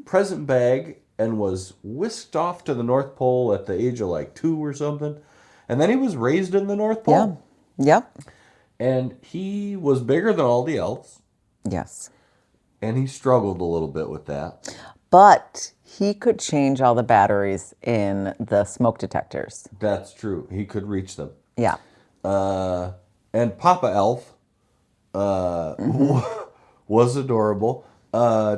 Speaker 1: present bag and was whisked off to the North Pole at the age of like 2 or something. And then he was raised in the North Pole.
Speaker 2: Yeah. Yep.
Speaker 1: And he was bigger than all the elves.
Speaker 2: Yes.
Speaker 1: And he struggled a little bit with that.
Speaker 2: But he could change all the batteries in the smoke detectors.
Speaker 1: That's true. He could reach them.
Speaker 2: Yeah.
Speaker 1: And Papa Elf was adorable.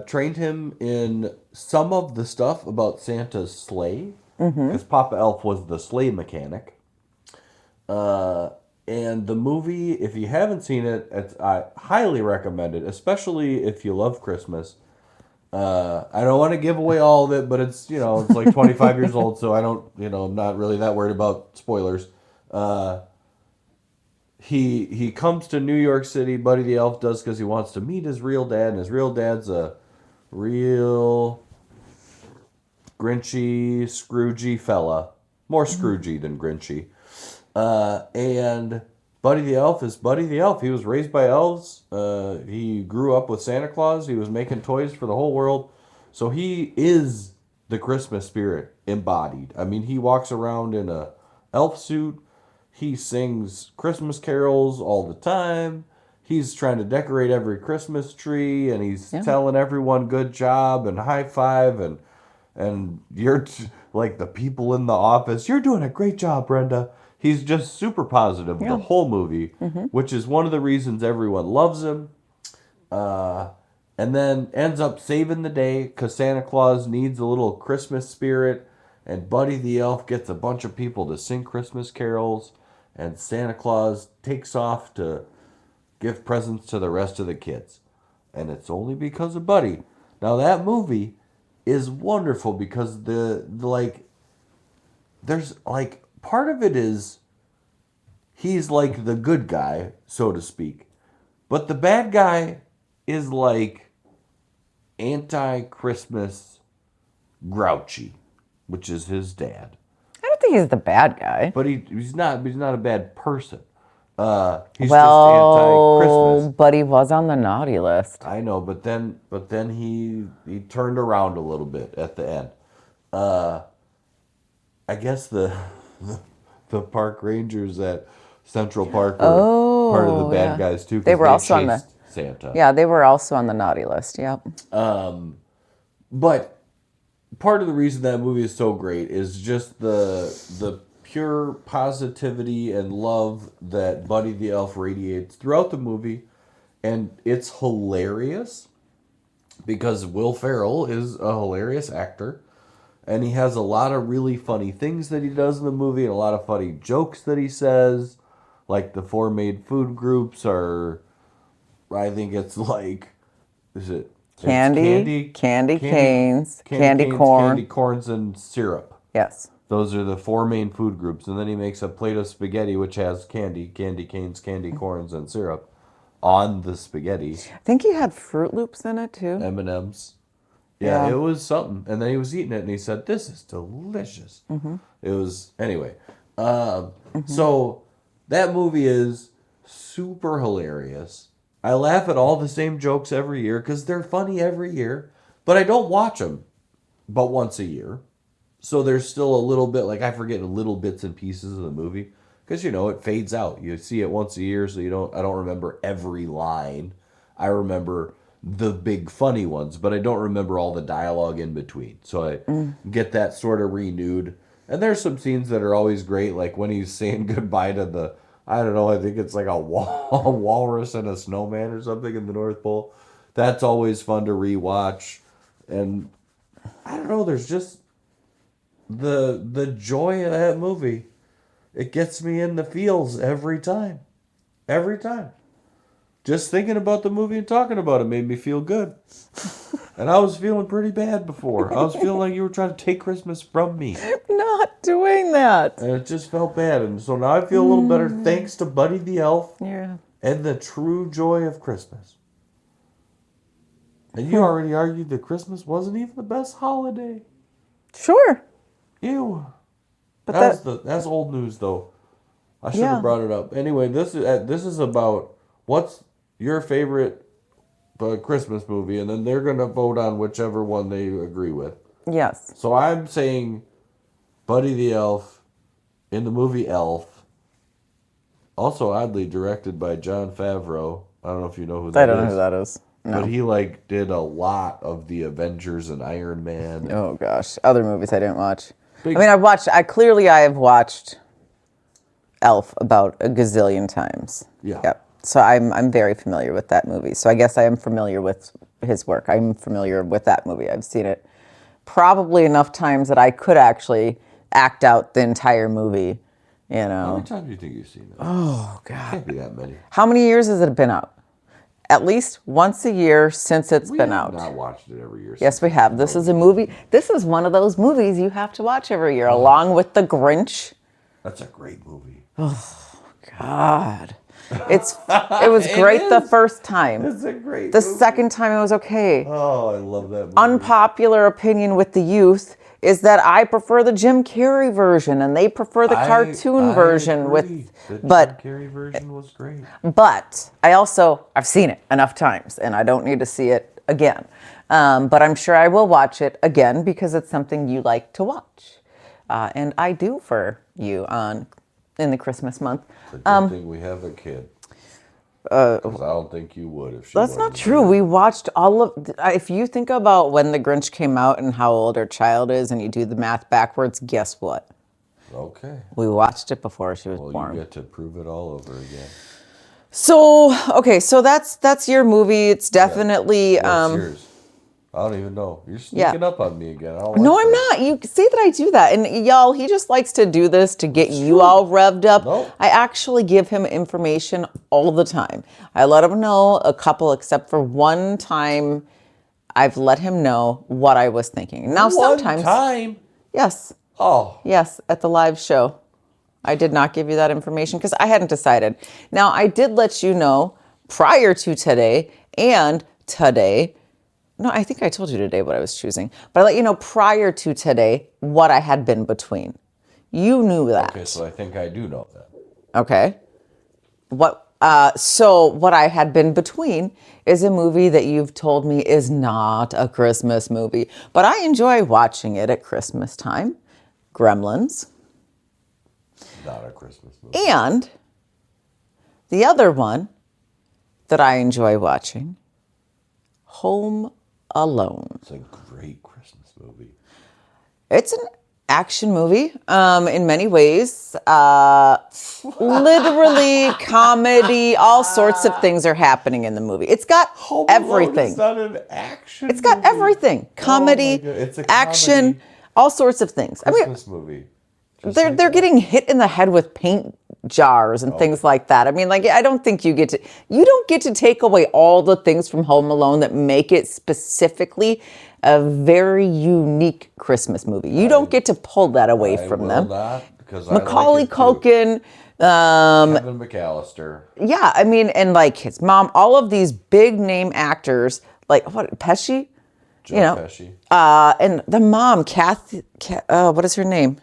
Speaker 1: Trained him in some of the stuff about Santa's sleigh. Because Papa Elf was the sleigh mechanic. And the movie, if you haven't seen it, I highly recommend it, especially if you love Christmas. I don't want to give away all of it, but it's like 25 years old, so I don't, I'm not really that worried about spoilers. He comes to New York City, Buddy the Elf does, because he wants to meet his real dad, and his real dad's a real Grinchy, Scroogey fella. More Scroogey than Grinchy. And Buddy the Elf is Buddy the Elf. He was raised by elves. He grew up with Santa Claus. He was making toys for the whole world. So he is the Christmas spirit embodied. I mean, he walks around in a elf suit. He sings Christmas carols all the time. He's trying to decorate every Christmas tree, and he's telling everyone good job and high five, and you're like the people in the office. You're doing a great job, Brenda. He's just super positive the whole movie, which is one of the reasons everyone loves him. And then ends up saving the day because Santa Claus needs a little Christmas spirit. And Buddy the Elf gets a bunch of people to sing Christmas carols. And Santa Claus takes off to give presents to the rest of the kids. And it's only because of Buddy. Now that movie is wonderful because there's like... part of it is he's like the good guy, so to speak. But the bad guy is like anti-Christmas Grouchy, which is his dad.
Speaker 2: I don't think he's the bad guy.
Speaker 1: But he's not a bad person. He's just anti-Christmas.
Speaker 2: But he was on the naughty list.
Speaker 1: I know, but then he turned around a little bit at the end. I guess the park rangers at Central Park were part of the bad guys too.
Speaker 2: They were also on the
Speaker 1: Santa.
Speaker 2: Yeah, they were also on the naughty list. Yep.
Speaker 1: But part of the reason that movie is so great is just the pure positivity and love that Buddy the Elf radiates throughout the movie, and it's hilarious because Will Ferrell is a hilarious actor. And he has a lot of really funny things that he does in the movie and a lot of funny jokes that he says. Like the 4 main food groups are, I think it's like, is it?
Speaker 2: Candy canes, candy corn.
Speaker 1: Candy corns, and syrup.
Speaker 2: Yes.
Speaker 1: Those are the 4 main food groups. And then he makes a plate of spaghetti which has candy canes, candy corns, and syrup on the spaghetti.
Speaker 2: I think he had Fruit Loops in it too.
Speaker 1: M&Ms. Yeah, it was something. And then he was eating it, and he said, "This is delicious." It was... Anyway. So, that movie is super hilarious. I laugh at all the same jokes every year, because they're funny every year. But I don't watch them but once a year. So, there's still a little bit... Like, I forget little bits and pieces of the movie. Because, it fades out. You see it once a year, so I don't remember every line. I remember the big funny ones, but I don't remember all the dialogue in between. So I get that sort of renewed. And there's some scenes that are always great, like when he's saying goodbye to I don't know, I think it's like a walrus and a snowman or something in the North Pole. That's always fun to rewatch. And I don't know, there's just the joy of that movie. It gets me in the feels every time. Every time. Just thinking about the movie and talking about it made me feel good. And I was feeling pretty bad before. I was feeling like you were trying to take Christmas from me.
Speaker 2: Not doing that.
Speaker 1: And it just felt bad. And so now I feel a little better thanks to Buddy the Elf and the true joy of Christmas. And you already argued that Christmas wasn't even the best holiday.
Speaker 2: Sure.
Speaker 1: Ew.
Speaker 2: But
Speaker 1: That's old news though. I should
Speaker 2: Yeah.
Speaker 1: have brought it up. Anyway, this is about what's your favorite Christmas movie, and then they're gonna vote on whichever one they agree with.
Speaker 2: Yes.
Speaker 1: So I'm saying Buddy the Elf in the movie Elf, also oddly directed by Jon Favreau. I don't know if you know who that is.
Speaker 2: I don't know who that is. No.
Speaker 1: But he like did a lot of the Avengers and Iron Man.
Speaker 2: Oh gosh, other movies I didn't watch.
Speaker 1: Big-
Speaker 2: I mean, I have watched Elf about a gazillion times.
Speaker 1: Yeah.
Speaker 2: Yep. So I'm very familiar with that movie. So I guess I am familiar with his work. I'm familiar with that movie. I've seen it probably enough times that I could actually act out the entire movie. You
Speaker 1: How
Speaker 2: know.
Speaker 1: many times do you think you've seen it?
Speaker 2: Oh God.
Speaker 1: Can't be that many.
Speaker 2: How many years has it been out? At least once a year since it's been
Speaker 1: have
Speaker 2: out.
Speaker 1: not watched it every year.
Speaker 2: Yes, we have. This is a movie. This is one of those movies you have to watch every year, along with The Grinch.
Speaker 1: That's a great movie.
Speaker 2: God, it was great the first time.
Speaker 1: It's a great
Speaker 2: The
Speaker 1: movie.
Speaker 2: second time it was okay.
Speaker 1: Oh, I love that movie.
Speaker 2: Unpopular opinion with the youth is that I prefer the Jim Carrey version, and they prefer the cartoon version
Speaker 1: agree.
Speaker 2: with.
Speaker 1: The
Speaker 2: But
Speaker 1: Jim Carrey version was great.
Speaker 2: I've seen it enough times, and I don't need to see it again. But I'm sure I will watch it again because it's something you like to watch, and I do for you in the Christmas month.
Speaker 1: It's a good thing we have a kid. Because I don't think you would if she
Speaker 2: That's not
Speaker 1: wasn't
Speaker 2: true. We watched all of. If you think about when The Grinch came out and how old our child is, and you do the math backwards, guess what?
Speaker 1: there. Okay.
Speaker 2: We watched it before she was
Speaker 1: Well,
Speaker 2: born.
Speaker 1: you get to prove it all over again.
Speaker 2: So okay, so that's your movie. It's definitely.
Speaker 1: What's yours? I don't even know. You're sneaking up on me again. I don't
Speaker 2: No,
Speaker 1: like
Speaker 2: I'm
Speaker 1: that.
Speaker 2: not. You see that I do that. And y'all, he just likes to do this to get you all revved up.
Speaker 1: No.
Speaker 2: I actually give him information all the time. I let him know except for one time I've let him know what I was thinking. Now, sometimes.
Speaker 1: One time?
Speaker 2: Yes.
Speaker 1: Oh.
Speaker 2: Yes, at the live show. I did not give you that information because I hadn't decided. Now, I did let you know prior to today and today. No, I think I told you today what I was choosing. But I let you know prior to today what I had been between. You knew that.
Speaker 1: Okay, so I think I do know that.
Speaker 2: Okay. So what I had been between is a movie that you've told me is not a Christmas movie, but I enjoy watching it at Christmas time. Gremlins.
Speaker 1: Not a Christmas movie.
Speaker 2: And the other one that I enjoy watching, Home Alone.
Speaker 1: It's a great Christmas movie.
Speaker 2: It's an action movie in many ways. Literally comedy, all sorts of things are happening in the movie. It's got
Speaker 1: Home Alone
Speaker 2: everything.
Speaker 1: is not an action
Speaker 2: It's got
Speaker 1: movie.
Speaker 2: everything. Comedy,
Speaker 1: God. It's a
Speaker 2: action,
Speaker 1: comedy
Speaker 2: all sorts of things. I mean,
Speaker 1: Christmas movie. Just
Speaker 2: they're
Speaker 1: like
Speaker 2: they're
Speaker 1: that.
Speaker 2: getting hit in the head with paint jars and things like that. I mean, like I don't think you don't get to take away all the things from Home Alone that make it specifically a very unique Christmas movie. You don't get to pull that away
Speaker 1: I
Speaker 2: from
Speaker 1: will
Speaker 2: them.
Speaker 1: not, because I
Speaker 2: Macaulay
Speaker 1: like it too.
Speaker 2: Culkin,
Speaker 1: Kevin McCallister.
Speaker 2: yeah, I mean, and like his mom, all of these big name actors, like Pesci,
Speaker 1: Joe Pesci.
Speaker 2: and the mom, Kathy, what is her name?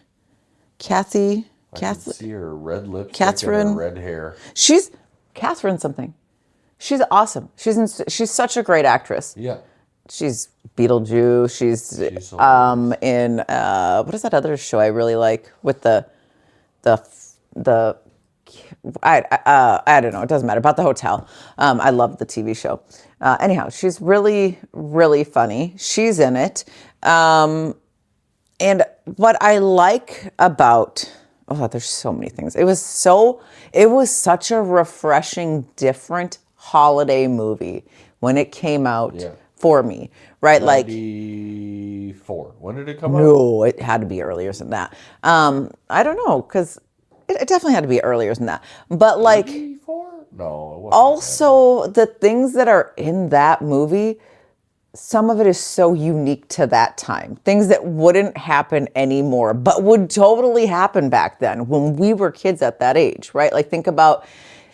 Speaker 2: Kathy.
Speaker 1: I can see her red lipstick
Speaker 2: Catherine-
Speaker 1: and her red hair.
Speaker 2: She's Catherine something. She's awesome. She's such a great actress.
Speaker 1: Yeah.
Speaker 2: She's Beetlejuice. She's
Speaker 1: so
Speaker 2: in what is that other show I really like with the I don't know. It doesn't matter about the hotel. I love the TV show. Anyhow, she's really really funny. She's in it. And what I like about there's so many things. It was such a refreshing, different holiday movie when it came out for me, right? Like
Speaker 1: 94. When did it come out?
Speaker 2: no, it had to be earlier than that. I don't know because it definitely had to be earlier than that. But like
Speaker 1: 94? No, it wasn't.
Speaker 2: also the things that are in that movie, some of it is so unique to that time. Things that wouldn't happen anymore, but would totally happen back then when we were kids at that age, right? Like think about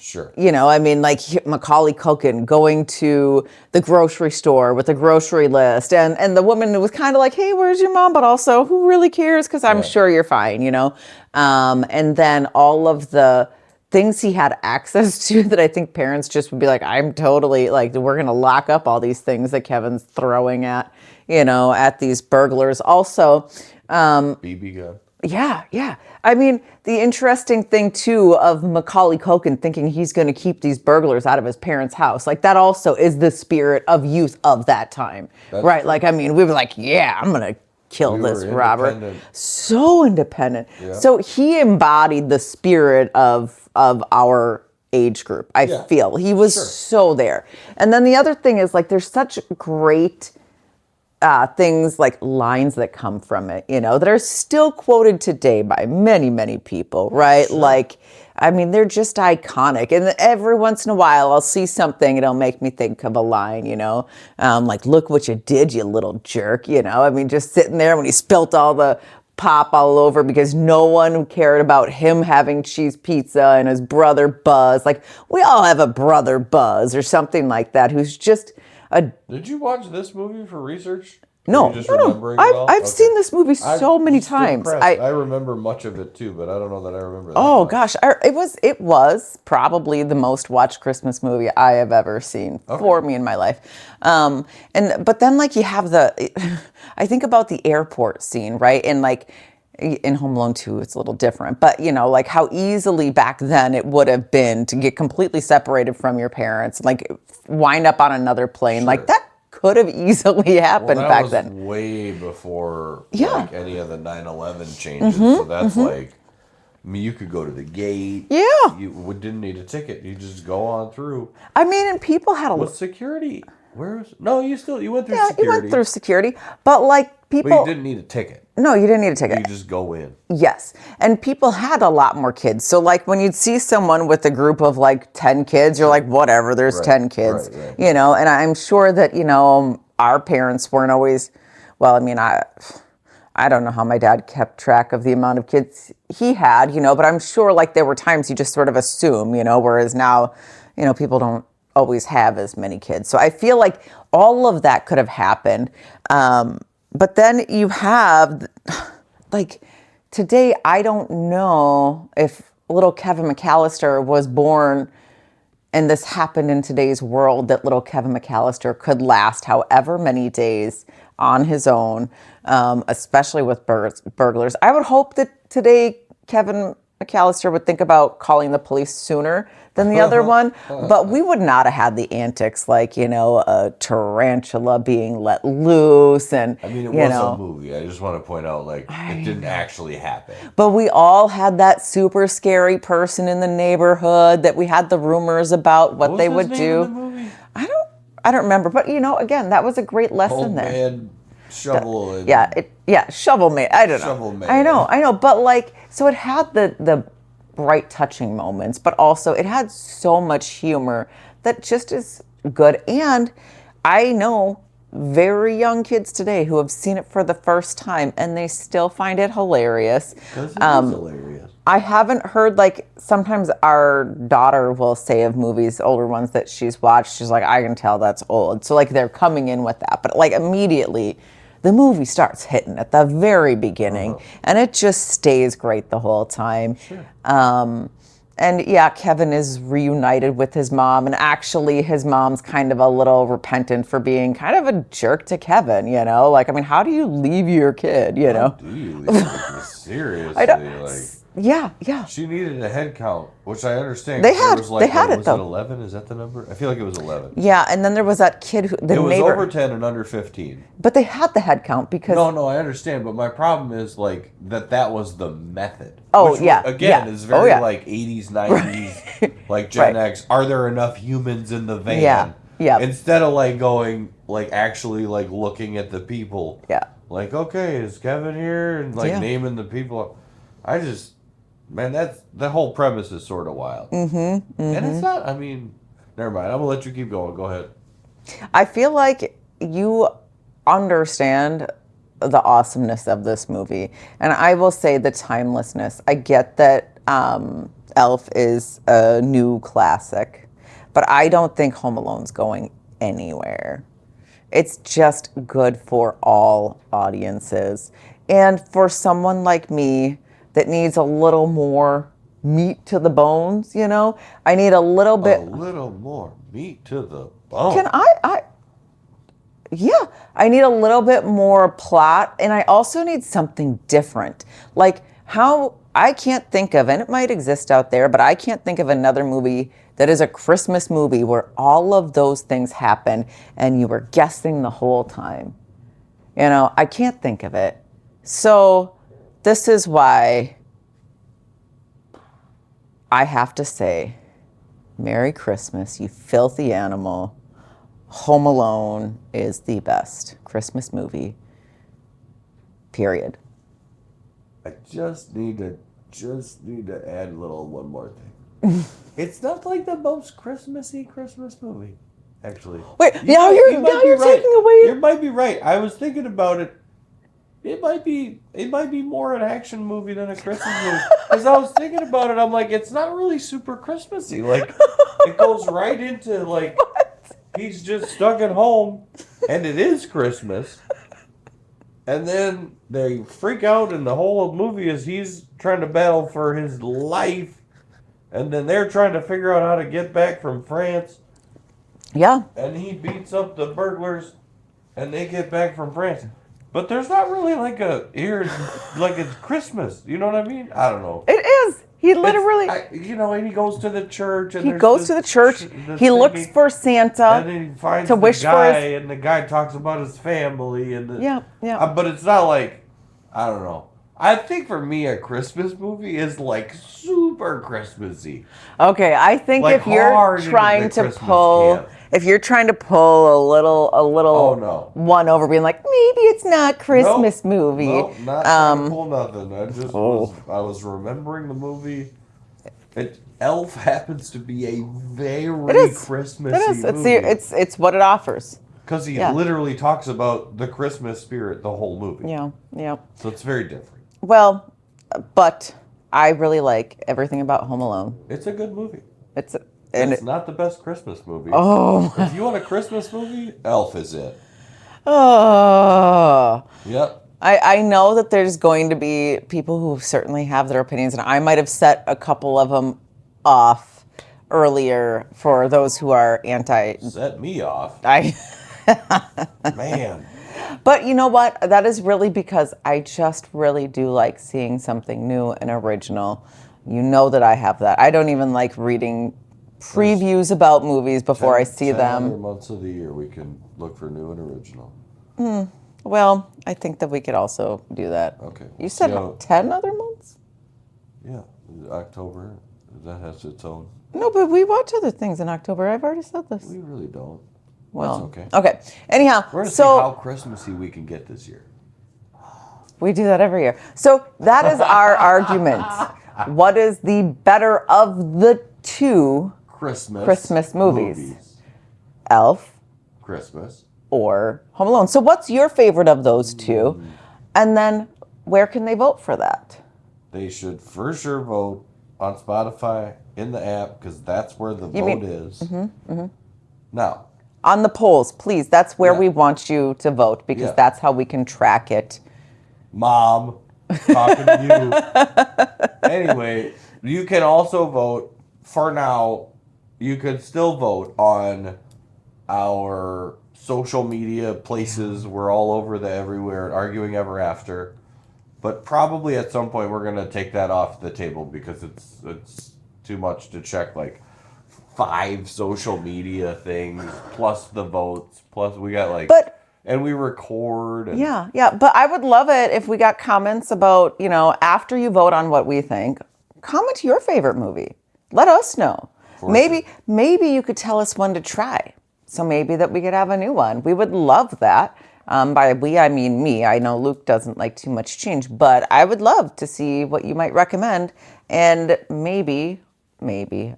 Speaker 1: Sure.
Speaker 2: You know, I mean, like Macaulay Culkin going to the grocery store with a grocery list, and the woman was kind of like, "Hey, where's your mom?" But also, who really cares? Because I'm sure you're fine, you know. And then all of the things he had access to that I think parents just would be like, "I'm totally like, we're gonna lock up all these things that Kevin's throwing at, you know, at these burglars." Also,
Speaker 1: BB gun.
Speaker 2: yeah, yeah. I mean, the interesting thing too of Macaulay Culkin thinking he's going to keep these burglars out of his parents' house, like that also is the spirit of youth of that time, right?
Speaker 1: True.
Speaker 2: Like, I mean, we were like, yeah, I'm going to kill this robber.
Speaker 1: Independent.
Speaker 2: So independent.
Speaker 1: Yeah.
Speaker 2: So he embodied the spirit of our age group. I feel he was so there. And then the other thing is like, there's such great things like lines that come from it, you know, that are still quoted today by many, many people, right? Sure. Like, I mean, they're just iconic. And every once in a while, I'll see something, it'll make me think of a line, you know, like, "Look what you did, you little jerk," you know? I mean, just sitting there when he spilt all the pop all over because no one cared about him having cheese pizza and his brother Buzz. Like, we all have a brother Buzz or something like that who's just
Speaker 1: Did you watch this movie for research?
Speaker 2: No, I've seen this movie so many times.
Speaker 1: I remember much of it too, but I don't know that I remember that.
Speaker 2: Oh gosh, it was probably the most watched Christmas movie I have ever seen for me in my life. But then like you have I think about the airport scene, right? And like in Home Alone 2, it's a little different, but you know, like how easily back then it would have been to get completely separated from your parents, like wind up on another plane, like that could have easily happened back then.
Speaker 1: That was way before like any of the 9/11 changes. So that's like, I mean, you could go to the gate.
Speaker 2: Yeah.
Speaker 1: You didn't need a ticket. You just go on through.
Speaker 2: I mean, and people had
Speaker 1: With security. No, you went through security.
Speaker 2: You went through security, but like people.
Speaker 1: But you didn't need a ticket.
Speaker 2: No, you didn't need a ticket.
Speaker 1: You just go in.
Speaker 2: Yes. And people had a lot more kids. So like when you'd see someone with a group of like 10 kids, you're like, whatever, there's 10 kids, you know, and I'm sure that, you know, our parents weren't always, well, I mean, I don't know how my dad kept track of the amount of kids he had, you know, but I'm sure like there were times you just sort of assume, you know, whereas now, you know, people don't always have as many kids. So I feel like all of that could have happened. But then you have, like, today, I don't know if little Kevin McCallister was born and this happened in today's world, that little Kevin McCallister could last however many days on his own, especially with burglars. I would hope that today Kevin McCallister would think about calling the police sooner than the other one, but we would not have had the antics like, you know, a tarantula being let loose. And
Speaker 1: I mean, it was a movie. I just want to point out, like, it didn't actually happen.
Speaker 2: But we all had that super scary person in the neighborhood that we had the rumors about what they would do.
Speaker 1: In the movie?
Speaker 2: I don't remember, but you know, again, that was a great lesson
Speaker 1: Old
Speaker 2: there.
Speaker 1: Man Shovel.
Speaker 2: Shovel Man. I don't know.
Speaker 1: Shovel Man.
Speaker 2: I know, but like, so it had the bright, touching moments, but also it had so much humor that just is good. And I know very young kids today who have seen it for the first time and they still find it hilarious.
Speaker 1: Because it is hilarious.
Speaker 2: I haven't heard, like, sometimes our daughter will say of movies, older ones that she's watched, she's like, I can tell that's old. So like they're coming in with that, but like immediately the movie starts hitting at the very beginning, and it just stays great the whole time.
Speaker 1: Sure.
Speaker 2: And yeah, Kevin is reunited with his mom, and actually his mom's kind of a little repentant for being kind of a jerk to Kevin, you know? Like, I mean, how do you leave your kid, you know?
Speaker 1: How do you leave your kid? Seriously,
Speaker 2: I don't,
Speaker 1: like...
Speaker 2: Yeah.
Speaker 1: She needed a head count, which I understand.
Speaker 2: They had it
Speaker 1: was
Speaker 2: though.
Speaker 1: It 11? Is that the number? I feel like it was 11.
Speaker 2: Yeah, and then there was that kid who
Speaker 1: it was over 10 and under 15.
Speaker 2: But they had the head count because
Speaker 1: No, I understand, but my problem is like that was the method.
Speaker 2: Oh,
Speaker 1: which,
Speaker 2: yeah.
Speaker 1: Again, is very like 80s, 90s,
Speaker 2: right.
Speaker 1: like Gen X. Are there enough humans in the van?
Speaker 2: Yeah.
Speaker 1: Instead of like going like actually like looking at the people.
Speaker 2: Yeah.
Speaker 1: Like, okay, is Kevin here? And like naming the people. Man, that whole premise is sort of wild. And it's not, I mean, never mind. I'm going to let you keep going. Go ahead.
Speaker 2: I feel like you understand the awesomeness of this movie. And I will say the timelessness. I get that Elf is a new classic, but I don't think Home Alone's going anywhere. It's just good for all audiences. And for someone like me that needs a little more meat to the bones, I need a little bit.
Speaker 1: A little more meat to the bone.
Speaker 2: Can yeah, I need a little bit more plot, and I also need something different. Like how I can't think of, and it might exist out there, but I can't think of another movie that is a Christmas movie where all of those things happen and you were guessing the whole time. I can't think of it. So this is why I have to say, Merry Christmas, you filthy animal. Home Alone is the best Christmas movie, period.
Speaker 1: I just need to add a little one more thing. It's not like the most Christmassy Christmas movie, actually.
Speaker 2: Wait, now you're taking away.
Speaker 1: You might be right. I was thinking about it. It might be more an action movie than a Christmas movie. Because I was thinking about it, I'm like, it's not really super Christmassy. Like, it goes right into like. He's just stuck at home, and it is Christmas. And then they freak out, and the whole movie is he's trying to battle for his life. And then they're trying to figure out how to get back from France.
Speaker 2: Yeah.
Speaker 1: And he beats up the burglars, and they get back from France. But there's not really like it's Christmas. You know what I mean? I don't know.
Speaker 2: It is. He literally.
Speaker 1: And he goes to the church. And
Speaker 2: he goes to the church. He looks for Santa.
Speaker 1: And then he finds the guy, and the guy talks about his family.
Speaker 2: Yeah.
Speaker 1: But it's not like, I don't know. I think for me, a Christmas movie is like super Christmassy.
Speaker 2: Okay, I think
Speaker 1: like
Speaker 2: if you're trying to pull a little one over, being like, maybe it's not Christmas movie.
Speaker 1: Nope, not trying to pull nothing. I was remembering the movie. Elf happens to be a very Christmassy movie.
Speaker 2: It's what it offers.
Speaker 1: Because he literally talks about the Christmas spirit the whole movie.
Speaker 2: Yeah.
Speaker 1: So it's very different.
Speaker 2: Well, but I really like everything about Home Alone.
Speaker 1: It's a good movie.
Speaker 2: It's
Speaker 1: not the best Christmas movie.
Speaker 2: Oh.
Speaker 1: If you want a Christmas movie, Elf is it.
Speaker 2: Oh.
Speaker 1: Yep.
Speaker 2: I know that there's going to be people who certainly have their opinions, and I might have set a couple of them off earlier for those who are anti.
Speaker 1: Set me off. Man.
Speaker 2: But you know what? That is really because I just really do like seeing something new and original. You know that I have that. I don't even like reading previews about movies before I see them.
Speaker 1: 10 other months of the year we can look for new and original.
Speaker 2: Well, I think that we could also do that.
Speaker 1: Okay.
Speaker 2: You said 10 other months?
Speaker 1: Yeah. October, that has its own.
Speaker 2: No, but we watch other things in October. I've already said this.
Speaker 1: We really don't.
Speaker 2: Well,
Speaker 1: that's okay.
Speaker 2: Okay. Anyhow,
Speaker 1: we're going to see how Christmassy we can get this year.
Speaker 2: We do that every year. So that is our argument. What is the better of the two Christmas movies? Elf.
Speaker 1: Christmas.
Speaker 2: Or Home Alone. So what's your favorite of those two? And then where can they vote for that?
Speaker 1: They should for sure vote on Spotify in the app because that's where the vote is. Now.
Speaker 2: On the polls, please. That's where we want you to vote because that's how we can track it.
Speaker 1: Mom, talking to you. Anyway, you can also vote. For now, you could still vote on our social media places. We're all over the everywhere at Arguing Ever After. But probably at some point we're going to take that off the table because it's too much to check like 5 social media things plus the votes plus we got like and we record and
Speaker 2: but I would love it if we got comments about after you vote on what we think, comment your favorite movie, let us know. Maybe you could tell us one to try, so maybe that we could have a new one. We would love that. By we I mean me. I know Luke doesn't like too much change, but I would love to see what you might recommend, and maybe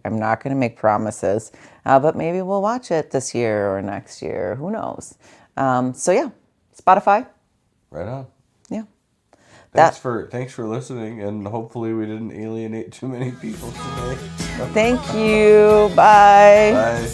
Speaker 2: I'm not going to make promises, but maybe we'll watch it this year or next year. Who knows? So Spotify.
Speaker 1: Right on.
Speaker 2: Yeah.
Speaker 1: Thanks for listening, and hopefully we didn't alienate too many people today.
Speaker 2: Thank you. Bye.
Speaker 1: Bye.